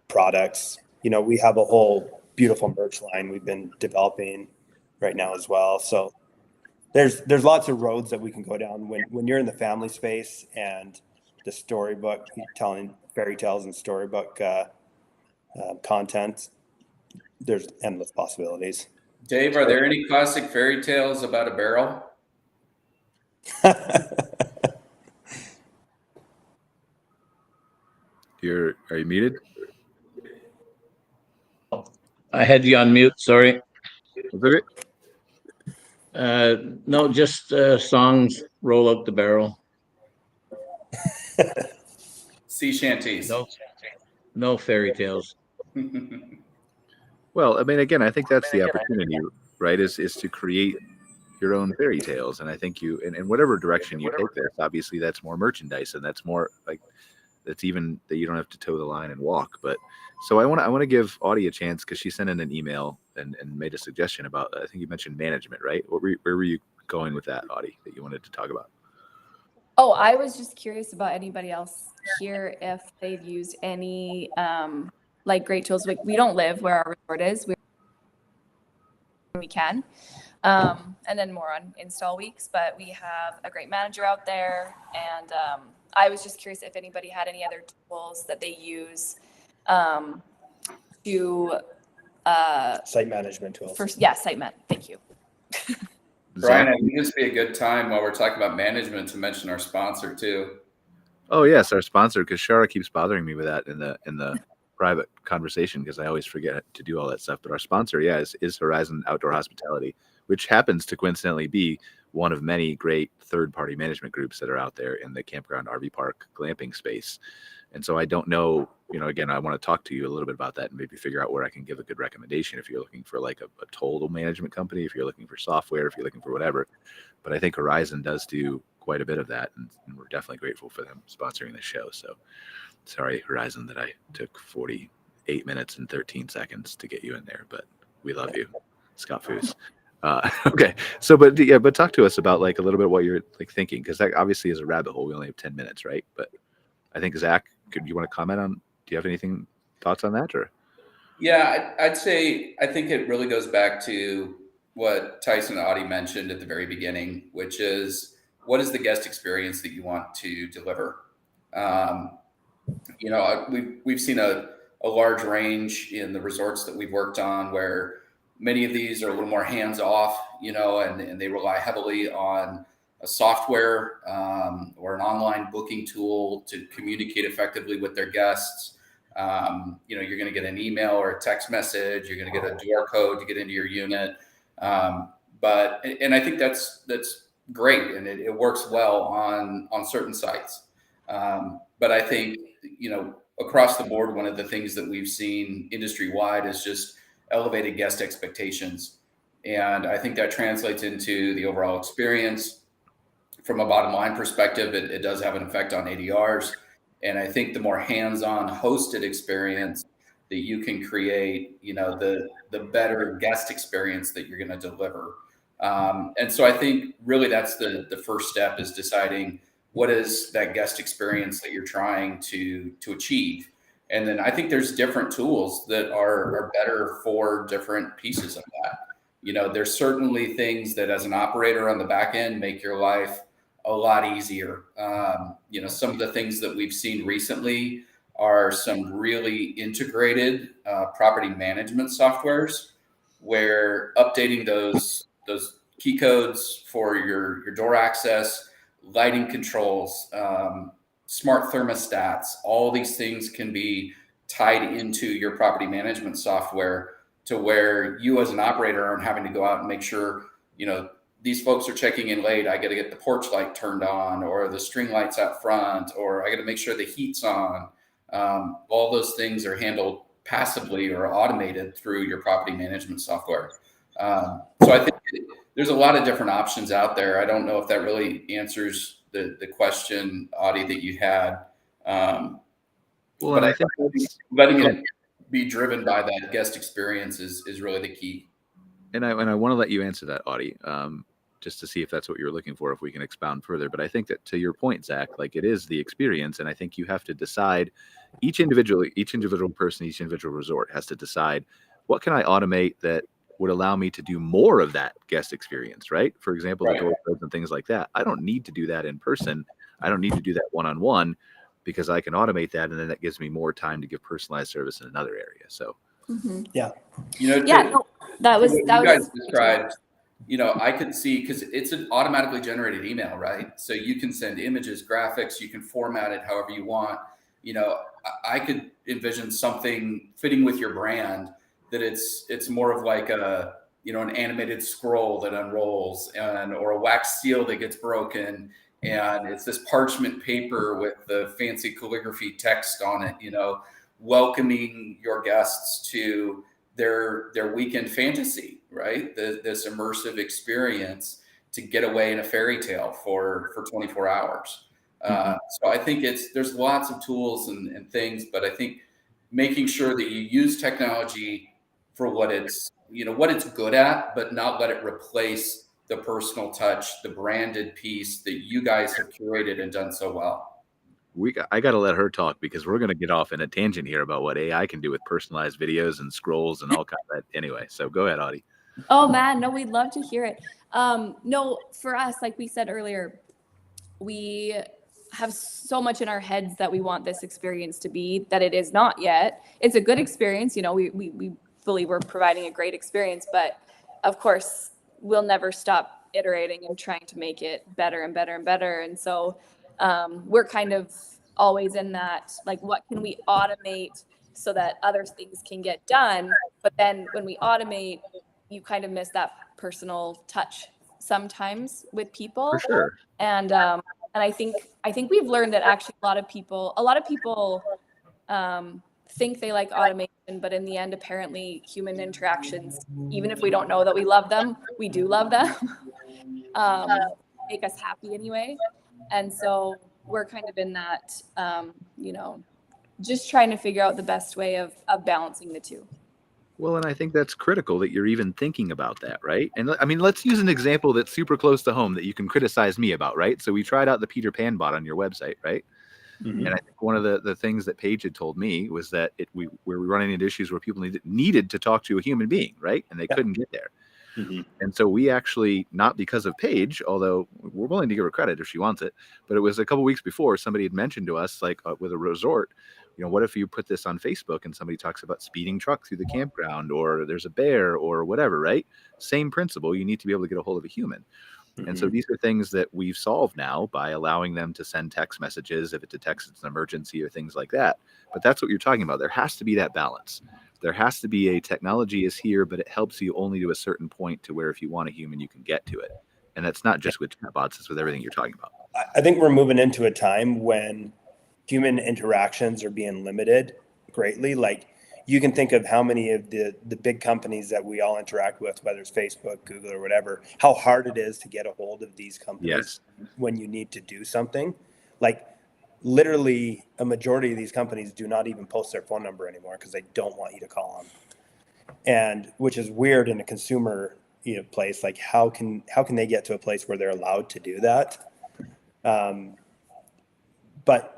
products. We have a whole beautiful merch line we've been developing right now as well. So there's lots of roads that we can go down when you're in the family space and the storybook, telling fairy tales and storybook content. There's endless possibilities. Dave, are there any classic fairy tales about a barrel? Are you muted? I had you on mute. Sorry. Okay. No, just songs. Roll Up the Barrel. Sea shanties. No fairy tales. Well, I mean, again, I think that's the opportunity, right? Is to create your own fairy tales, and I think in whatever direction you take this, obviously that's more merchandise, and that's more like that's even that you don't have to toe the line and walk. But so I want to give Audie a chance because she sent in an email and made a suggestion about. I think you mentioned management, right? Where were you going with that, Audie? That you wanted to talk about? Oh, I was just curious about anybody else here if they've used any like great tools. We don't live where our resort is. We can. And then more on install weeks, but we have a great manager out there. And I was just curious if anybody had any other tools that they use to site management tools. Thank you. Brian, I think this would be a good time while we're talking about management to mention our sponsor too. Oh yes, our sponsor, because Shara keeps bothering me with that in the private conversation because I always forget to do all that stuff. But our sponsor, is Horizon Outdoor Hospitality, which happens to coincidentally be one of many great third-party management groups that are out there in the campground, RV park, glamping space. And so I don't know, again, I want to talk to you a little bit about that and maybe figure out where I can give a good recommendation if you're looking for like a total management company, if you're looking for software, if you're looking for whatever. But I think Horizon does do quite a bit of that, and we're definitely grateful for them sponsoring the show. So sorry, Horizon, that I took 48 minutes and 13 seconds to get you in there, but we love you, Scott Foos. Okay. So, but talk to us about like a little bit what you're like thinking, because that obviously is a rabbit hole. We only have 10 minutes, right? But I think Zach, do you want to comment on? Do you have thoughts on that, or? Yeah, I'd say I think it really goes back to what Tyson and Audie mentioned at the very beginning, which is what is the guest experience that you want to deliver? We've seen a large range in the resorts that we've worked on where many of these are a little more hands-off, and they rely heavily on a software or an online booking tool to communicate effectively with their guests. You're going to get an email or a text message. You're going to get a door code to get into your unit. But I think that's great, and it works well on certain sites. But I think, across the board, one of the things that we've seen industry-wide is just elevated guest expectations. And I think that translates into the overall experience. From a bottom line perspective, it does have an effect on ADRs. And I think the more hands-on hosted experience that you can create, the better guest experience that you're going to deliver. And so I think really that's the first step, is deciding what is that guest experience that you're trying to achieve. And then I think there's different tools that are better for different pieces of that. There's certainly things that as an operator on the back end make your life a lot easier. Some of the things that we've seen recently are some really integrated property management softwares where updating those key codes for your door access, lighting controls, smart thermostats, all these things can be tied into your property management software to where you as an operator aren't having to go out and make sure, these folks are checking in late. I got to get the porch light turned on, or the string lights out front, or I got to make sure the heat's on. All those things are handled passively or automated through your property management software. So I think there's a lot of different options out there. I don't know if that really answers the question, Audie, that you had. But I think letting it be driven by that guest experience is really the key. And I want to let you answer that, Audie, just to see if that's what you're looking for, if we can expound further. But I think that, to your point, Zach, like, it is the experience. And I think you have to decide, each individual person, each individual resort has to decide, what can I automate that would allow me to do more of that guest experience, right? For example, the door codes and things like that. I don't need to do that in person. I don't need to do that one-on-one, because I can automate that. And then that gives me more time to give personalized service in another area. So that was described. I could see, because it's an automatically generated email, right? So you can send images, graphics, you can format it however you want. I could envision something fitting with your brand, that it's more of like an animated scroll that unrolls, or a wax seal that gets broken, and it's this parchment paper with the fancy calligraphy text on it, welcoming your guests to their weekend fantasy, right? This immersive experience to get away in a fairy tale for 24 hours. So I think there's lots of tools and things, but I think making sure that you use technology for what it's good at, but not let it replace the personal touch, the branded piece that you guys have curated and done so well. I got to let her talk, because we're going to get off in a tangent here about what AI can do with personalized videos and scrolls and all kinds of that. Anyway, so go ahead, Audie. Oh man, no, we'd love to hear it. No, for us, like we said earlier, we have so much in our heads that we want this experience to be, that it is not yet. It's a good experience. We believe we're providing a great experience, but of course we'll never stop iterating and trying to make it better and better and better. And so we're kind of always in that, like, what can we automate so that other things can get done? But then when we automate, you kind of miss that personal touch sometimes with people. For sure. And I think we've learned that actually a lot of people think they like automation, but in the end, apparently human interactions, even if we don't know that we love them, we do love them, make us happy anyway. And so we're kind of in that, just trying to figure out the best way of balancing the two. Well, and I think that's critical that you're even thinking about that, right? And I mean, let's use an example that's super close to home that you can criticize me about, right? So we tried out the Peter Pan bot on your website, right? Mm-hmm. And I think one of the things that Paige had told me was that we were running into issues where people needed to talk to a human being, right? And they couldn't get there. Mm-hmm. And so we actually, not because of Paige, although we're willing to give her credit if she wants it, but it was a couple weeks before somebody had mentioned to us, like with a resort, what if you put this on Facebook and somebody talks about speeding truck through the campground, or there's a bear or whatever, right? Same principle. You need to be able to get a hold of a human. Mm-hmm. And so these are things that we've solved now by allowing them to send text messages if it detects it's an emergency or things like that. But that's what you're talking about. There has to be that balance. There has to be technology is here, but it helps you only to a certain point, to where if you want a human, you can get to it. And that's not just with chatbots, it's with everything you're talking about. I think we're moving into a time when human interactions are being limited greatly. Like, you can think of how many of the big companies that we all interact with, whether it's Facebook, Google, or whatever, how hard it is to get a hold of these companies when you need to do something. Like, literally a majority of these companies do not even post their phone number anymore because they don't want you to call them. And which is weird in a consumer place. Like, how can they get to a place where they're allowed to do that? But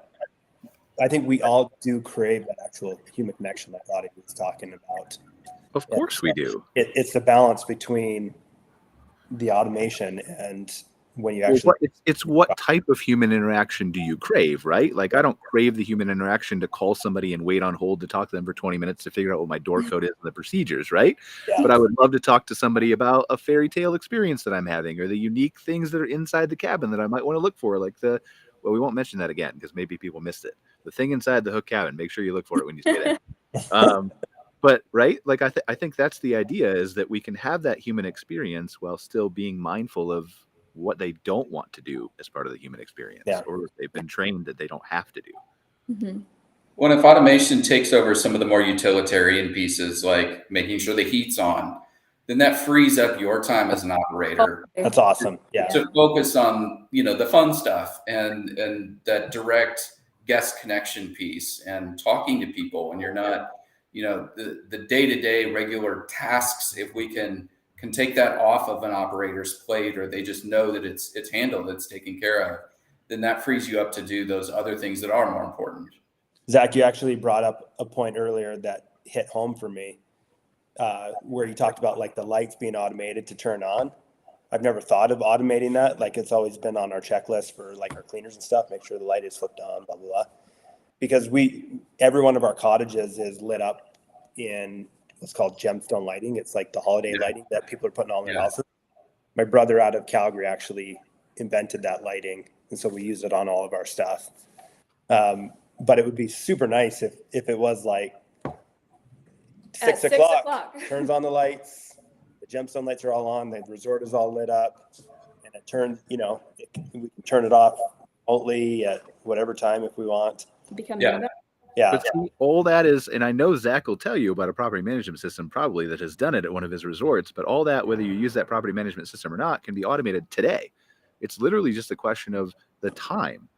I think we all do crave that actual human connection that Audie was talking about. Of course we do. It's the balance between the automation and when you Well, actually it's what type of human interaction do you crave, right? Like, I don't crave the human interaction to call somebody and wait on hold to talk to them for 20 minutes to figure out what my door code is and the procedures, right? Yeah. But I would love to talk to somebody about a fairy tale experience that I'm having, or the unique things that are inside the cabin that I might want to look for, like well, we won't mention that again because maybe people missed it. The thing inside the Hook cabin, make sure you look for it when you stay there. But right, like I think that's the idea, is that we can have that human experience while still being mindful of what they don't want to do as part of the human experience, or if they've been trained that they don't have to do. Mm-hmm. Well, if automation takes over some of the more utilitarian pieces, like making sure the heat's on, then that frees up your time as an operator. That's awesome. Yeah. To focus on, the fun stuff and that direct guest connection piece and talking to people, and you're not, the day-to-day regular tasks, if we can take that off of an operator's plate, or they just know that it's handled, it's taken care of, then that frees you up to do those other things that are more important. Zach, you actually brought up a point earlier that hit home for me, where you talked about like the lights being automated to turn on. I've never thought of automating that. Like, it's always been on our checklist for like our cleaners and stuff, make sure the light is flipped on, blah, blah, blah. Because every one of our cottages is lit up in what's called gemstone lighting. It's like the holiday lighting that people are putting on their houses. My brother out of Calgary actually invented that lighting, and so we use it on all of our stuff. But it would be super nice if it was like 6 o'clock, turns on the lights, the gemstone lights are all on, the resort is all lit up, and it turns, we can turn it off remotely at whatever time if we want. Yeah. But see, all that is, and I know Zach will tell you about a property management system probably that has done it at one of his resorts, but all that, whether you use that property management system or not, can be automated today. It's literally just a question of the time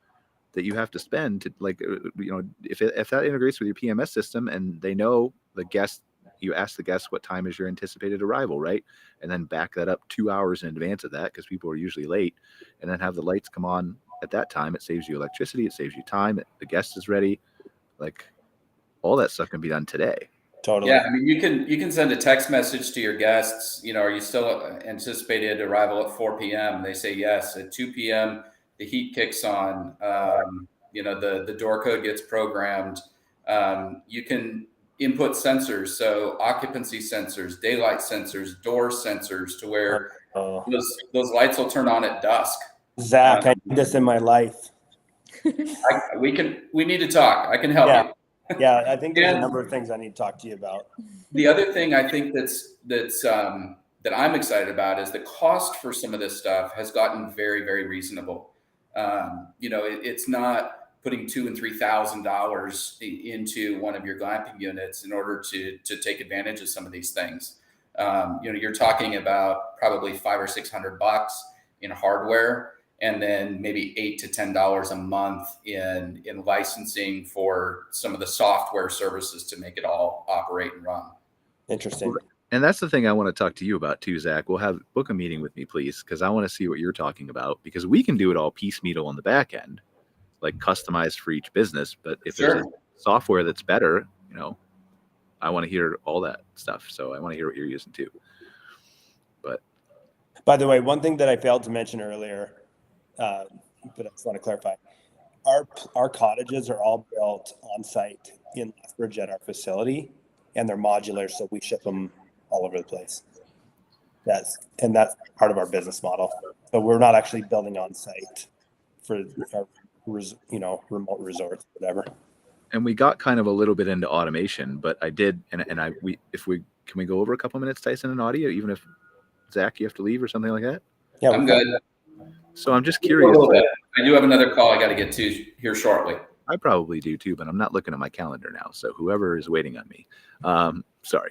that you have to spend to, like, if that integrates with your PMS system and they know the guest, you ask the guest what time is your anticipated arrival, right? And then back that up 2 hours in advance of that, because people are usually late, and then have the lights come on at that time. It saves you electricity, it saves you time, the guest is ready. Like, all that stuff can be done today. Totally. Yeah, I mean, you can send a text message to your guests. Are you still anticipated arrival at 4 p.m.? They say yes. At 2 p.m., the heat kicks on. The door code gets programmed. You can input sensors, so occupancy sensors, daylight sensors, door sensors, to where those lights will turn on at dusk. Zach, I need this in my life. We need to talk. I can help you. Yeah, I think there's a number of things I need to talk to you about. The other thing I think that I'm excited about is the cost for some of this stuff has gotten very, very reasonable. It's not putting $2,000 and $3,000 into one of your glamping units in order to take advantage of some of these things. You're talking about probably $500 or $600 in hardware, and then maybe $8 to $10 a month in licensing for some of the software services to make it all operate and run. Interesting. And that's the thing I want to talk to you about too, Zach. Book a meeting with me, please, because I want to see what you're talking about, because we can do it all piecemeal on the back end, like customized for each business. But if there's software that's better, I want to hear all that stuff. So I want to hear what you're using too. But by the way, one thing that I failed to mention earlier, but I just want to clarify, our cottages are all built on site in Lethbridge at our facility, and they're modular, so we ship them all over the place. That's part of our business model. So we're not actually building on site for our remote resorts, whatever. And we got kind of a little bit into automation, but I did, can we go over a couple minutes, Tyson, in audio, even if Zach, you have to leave or something like that? Yeah, I'm good. So I'm just curious. I do have another call I got to get to here shortly. I probably do too, but I'm not looking at my calendar now. So whoever is waiting on me, sorry.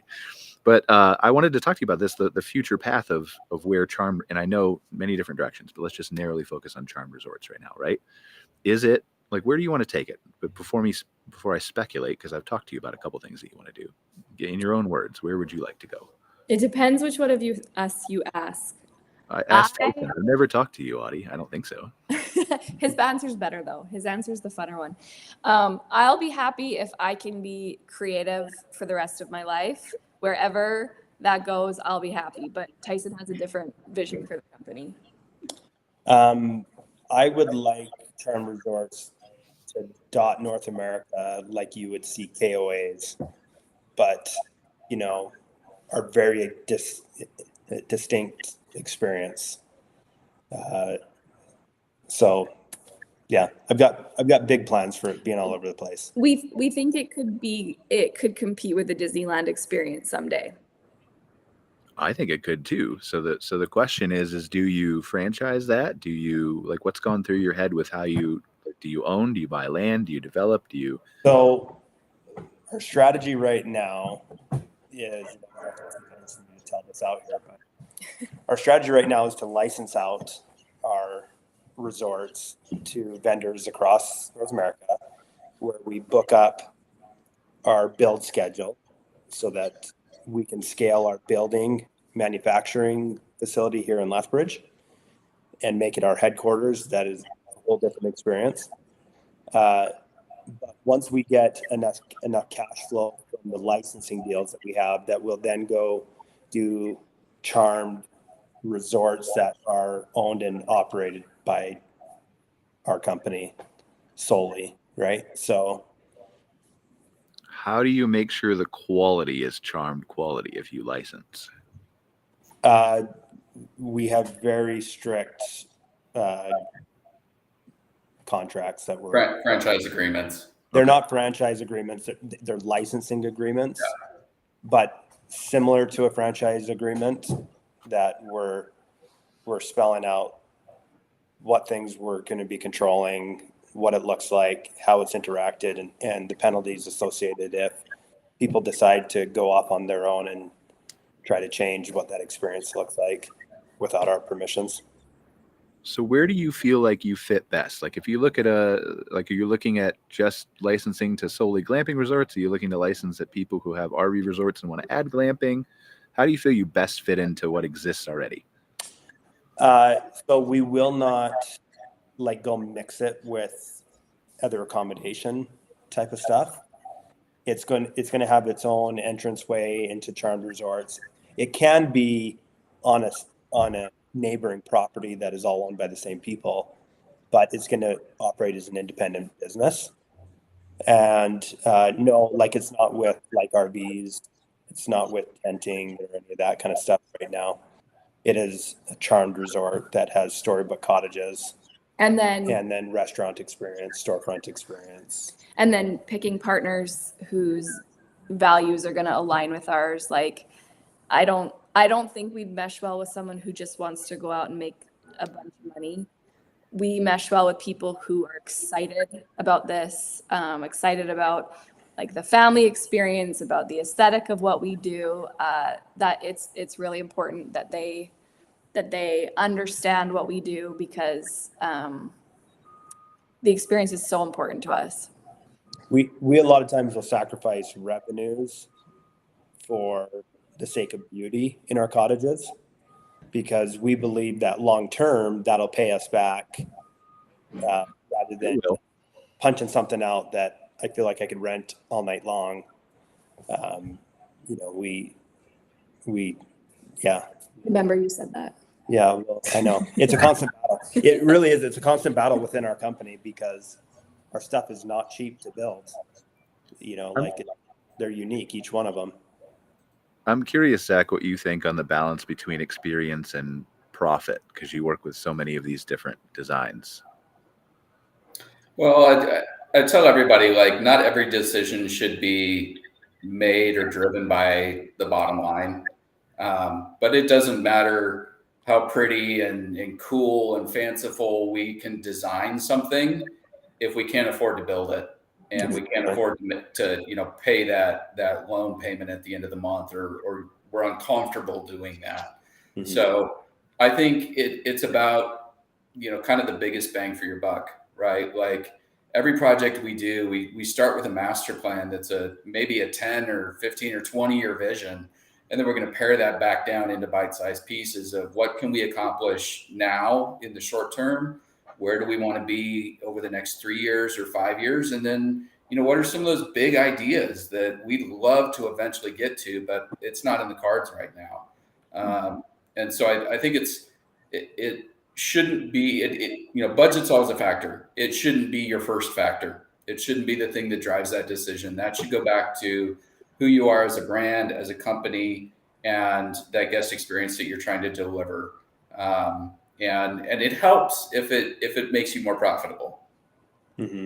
But I wanted to talk to you about this, the future path of where charm, and I know many different directions, but let's just narrowly focus on charm resorts right now, right? Is it, like, where do you want to take it? But before I speculate, because I've talked to you about a couple things that you want to do, in your own words, where would you like to go? It depends which one of you ask. I asked Tyson. I've never talked to you, Audie. I don't think so. His answer's better, though. His answer's the funner one. I'll be happy if I can be creative for the rest of my life. Wherever that goes, I'll be happy. But Tyson has a different vision for the company. I would like Charm Resorts to dot North America like you would see KOAs, but, you know, are very distinct experience. So yeah, I've got big plans for it being all over the place. We think it could compete with the Disneyland experience someday. I think it could too. So the question is do you franchise that? Do you, like, what's going through your head with how you, do you own, do you buy land, do you develop, do you? So our strategy right now is, I don't know if to tell this out here, but our strategy right now is to license out our resorts to vendors across North America, where we book up our build schedule so that we can scale our building manufacturing facility here in Lethbridge and make it our headquarters. That is a whole different experience. But once we get enough cash flow from the licensing deals that we have, that will then go do charmed resorts that are owned and operated by our company solely, right? So how do you make sure the quality is charmed quality if you license? We have very strict contracts that were franchise agreements. They're not franchise agreements; they're licensing agreements. Yeah. But similar to a franchise agreement, that we're spelling out what things we're going to be controlling, what it looks like, how it's interacted, and the penalties associated if people decide to go off on their own and try to change what that experience looks like without our permissions. So where do you feel like you fit best? Like if you look at are you looking at just licensing to solely glamping resorts? Are you looking to license at people who have RV resorts and want to add glamping? How do you feel you best fit into what exists already? So we will not go mix it with other accommodation type of stuff. It's going to have its own entranceway into charmed resorts. It can be on a neighboring property that is all owned by the same people, but it's going to operate as an independent business. And no, it's not with RVs, it's not with tenting or any of that kind of stuff right now. It is a charmed resort that has storybook cottages, and then restaurant experience, storefront experience, and then picking partners whose values are going to align with ours. I don't think we'd mesh well with someone who just wants to go out and make a bunch of money. We mesh well with people who are excited about this, excited about the family experience, about the aesthetic of what we do. That it's really important that they understand what we do, because the experience is so important to us. We a lot of times will sacrifice revenues for the sake of beauty in our cottages, because we believe that long term that'll pay us back, rather than punching something out that I feel like I could rent all night long. Remember you said that. Yeah, well, I know it's a constant battle. It really is. It's a constant battle within our company, because our stuff is not cheap to build. They're unique, each one of them. I'm curious, Zach, what you think on the balance between experience and profit, because you work with so many of these different designs. Well, I tell everybody, not every decision should be made or driven by the bottom line. But it doesn't matter how pretty and cool and fanciful we can design something if we can't afford to build it, and we can't afford to pay that loan payment at the end of the month, or we're uncomfortable doing that. Mm-hmm. So I think it's about kind of the biggest bang for your buck, right? Every project we do, we start with a master plan that's maybe a 10 or 15 or 20 year vision. And then we're going to pare that back down into bite-sized pieces of what can we accomplish now in the short term? Where do we want to be over the next 3 years or 5 years? And then, what are some of those big ideas that we'd love to eventually get to, but it's not in the cards right now. And so I think it shouldn't be, budget's always a factor. It shouldn't be your first factor. It shouldn't be the thing that drives that decision. That should go back to who you are as a brand, as a company, and that guest experience that you're trying to deliver. And it helps if it makes you more profitable. Mm-hmm.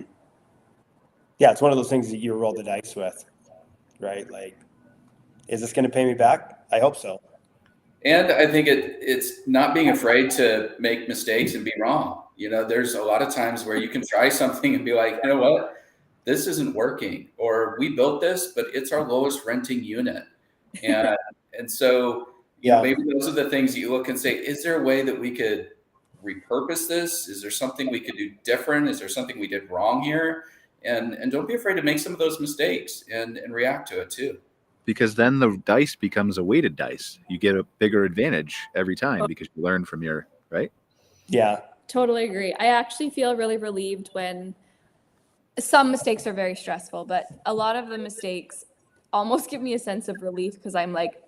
Yeah, it's one of those things that you roll the dice with, right? Like, is this going to pay me back? I hope so. And I think it's not being afraid to make mistakes and be wrong. There's a lot of times where you can try something and be like, you know what, this isn't working, or we built this, but it's our lowest renting unit. And so maybe those are the things that you look and say, is there a way that we could repurpose this? Is there something we could do different? Is there something we did wrong here? And don't be afraid to make some of those mistakes and react to it too. Because then the dice becomes a weighted dice. You get a bigger advantage every time because you learn from your, right? Yeah. Totally agree. I actually feel really relieved when some mistakes are very stressful, but a lot of the mistakes almost give me a sense of relief because I'm like,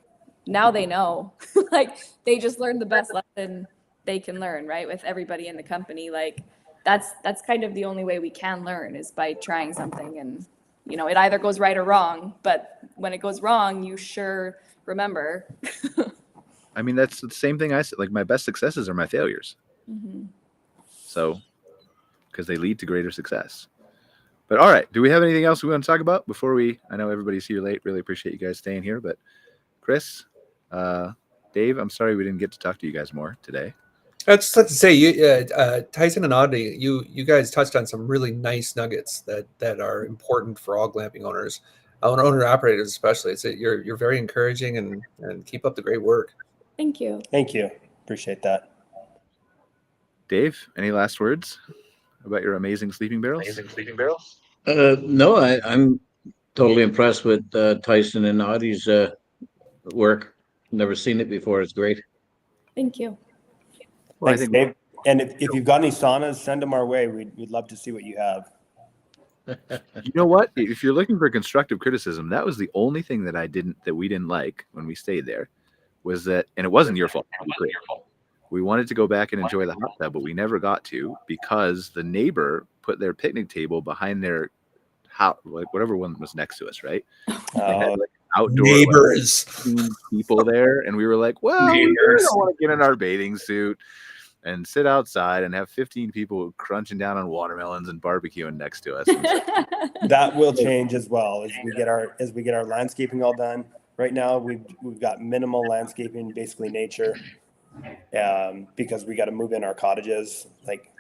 now they know. Like, they just learned the best lesson they can learn, right? With everybody in the company. Like, that's kind of the only way we can learn is by trying something, and it either goes right or wrong, but when it goes wrong, you sure remember. I mean, that's the same thing I said. Like, my best successes are my failures. Mm-hmm. So, because they lead to greater success. But all right, do we have anything else we want to talk about before I know everybody's here late. Really appreciate you guys staying here. But Chris, Dave, I'm sorry we didn't get to talk to you guys more today. I'd just like to say, Tyson and Audrey, you guys touched on some really nice nuggets that are important for all glamping owners, owner operators especially. It's you're very encouraging and keep up the great work. Thank you. Thank you. Appreciate that. Dave, any last words about your amazing sleeping barrels? No, I'm totally impressed with Tyson and Audie's work. Never seen it before. It's great. Thank you. Well, Thanks, Dave. And if you've got any saunas, send them our way. We'd love to see what you have. You know what? If you're looking for constructive criticism, that was the only thing that we didn't like when we stayed there, was that, and it wasn't your fault. We wanted to go back and enjoy the hot tub, but we never got to because the neighbor put their picnic table behind their house, like whatever one was next to us, right? They had like outdoor neighbors, people there, and we were like, well, we don't want to get in our bathing suit and sit outside and have 15 people crunching down on watermelons and barbecuing next to us. That will change as well as we get our landscaping all done. Right now, we've got minimal landscaping, basically nature, because we got to move in our cottages. Like,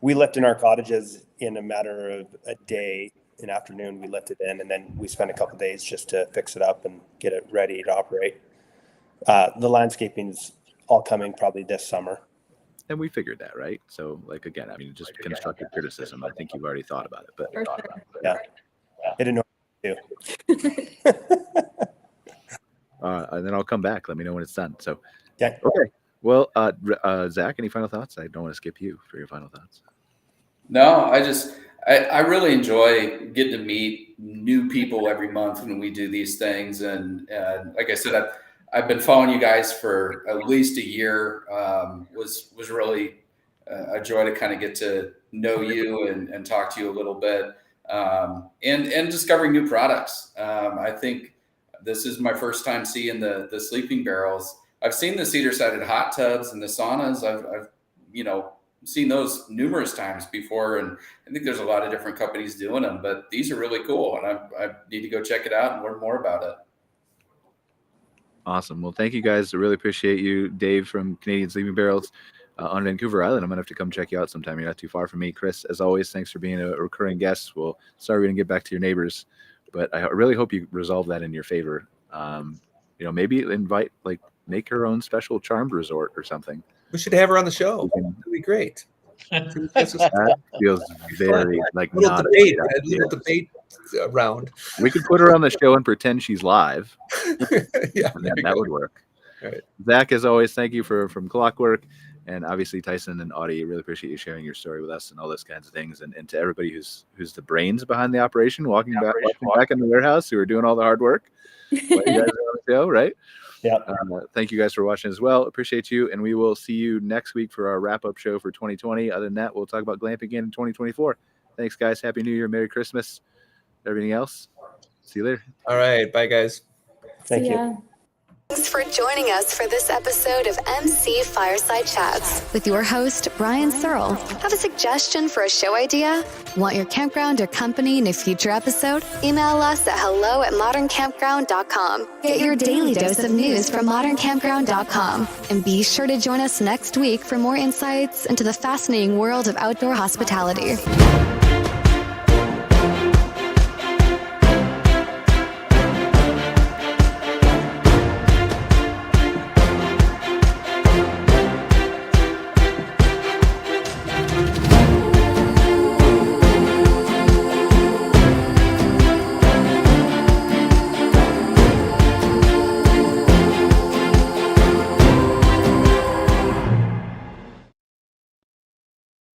we lift in our cottages in a matter of a day. An afternoon, we lift it in, and then we spend a couple of days just to fix it up and get it ready to operate. The landscaping's all coming probably this summer. And we figured that, right? So, like, again, I mean, just constructive criticism. I think you've already thought about it, but yeah, I didn't know what to do. And then I'll come back. Let me know when it's done. So, okay. Well, Zach, any final thoughts? I don't want to skip you for your final thoughts. No, I really enjoy getting to meet new people every month when we do these things. And like I said, I've been following you guys for at least a year. Was really a joy to kind of get to know you and talk to you a little bit, and discovering new products. I think this is my first time seeing the sleeping barrels. I've seen the cedar-sided hot tubs and the saunas. I've seen those numerous times before, and I think there's a lot of different companies doing them, but these are really cool, and I need to go check it out and learn more about it. Awesome. Well, thank you guys. I really appreciate you. Dave from Canadian Sleeping Barrels on Vancouver Island. I'm going to have to come check you out sometime. You're not too far from me. Chris, as always, thanks for being a recurring guest. Well, sorry we didn't get back to your neighbors, but I really hope you resolve that in your favor. Maybe make her own special charmed resort or something. We should have her on the show. That'd be great. That feels very like a little debate round. We could put her on the show and pretend she's live. Yeah, that would work. All right. Zach, as always, thank you from Clockwork. And obviously, Tyson and Audie, really appreciate you sharing your story with us and all those kinds of things. And to everybody who's the brains behind the operation, walking back in the warehouse, who are doing all the hard work. While you guys are on the show, right? Yeah. Thank you guys for watching as well. Appreciate you. And we will see you next week for our wrap-up show for 2020. Other than that, we'll talk about glamping again in 2024. Thanks, guys. Happy New Year. Merry Christmas. Everything else. See you later. All right. Bye, guys. Thank you. Thanks for joining us for this episode of MC Fireside Chats with your host, Brian Searl. Have a suggestion for a show idea? Want your campground or company in a future episode? Email us at hello@moderncampground.com. Get your daily dose of news from moderncampground.com. And be sure to join us next week for more insights into the fascinating world of outdoor hospitality.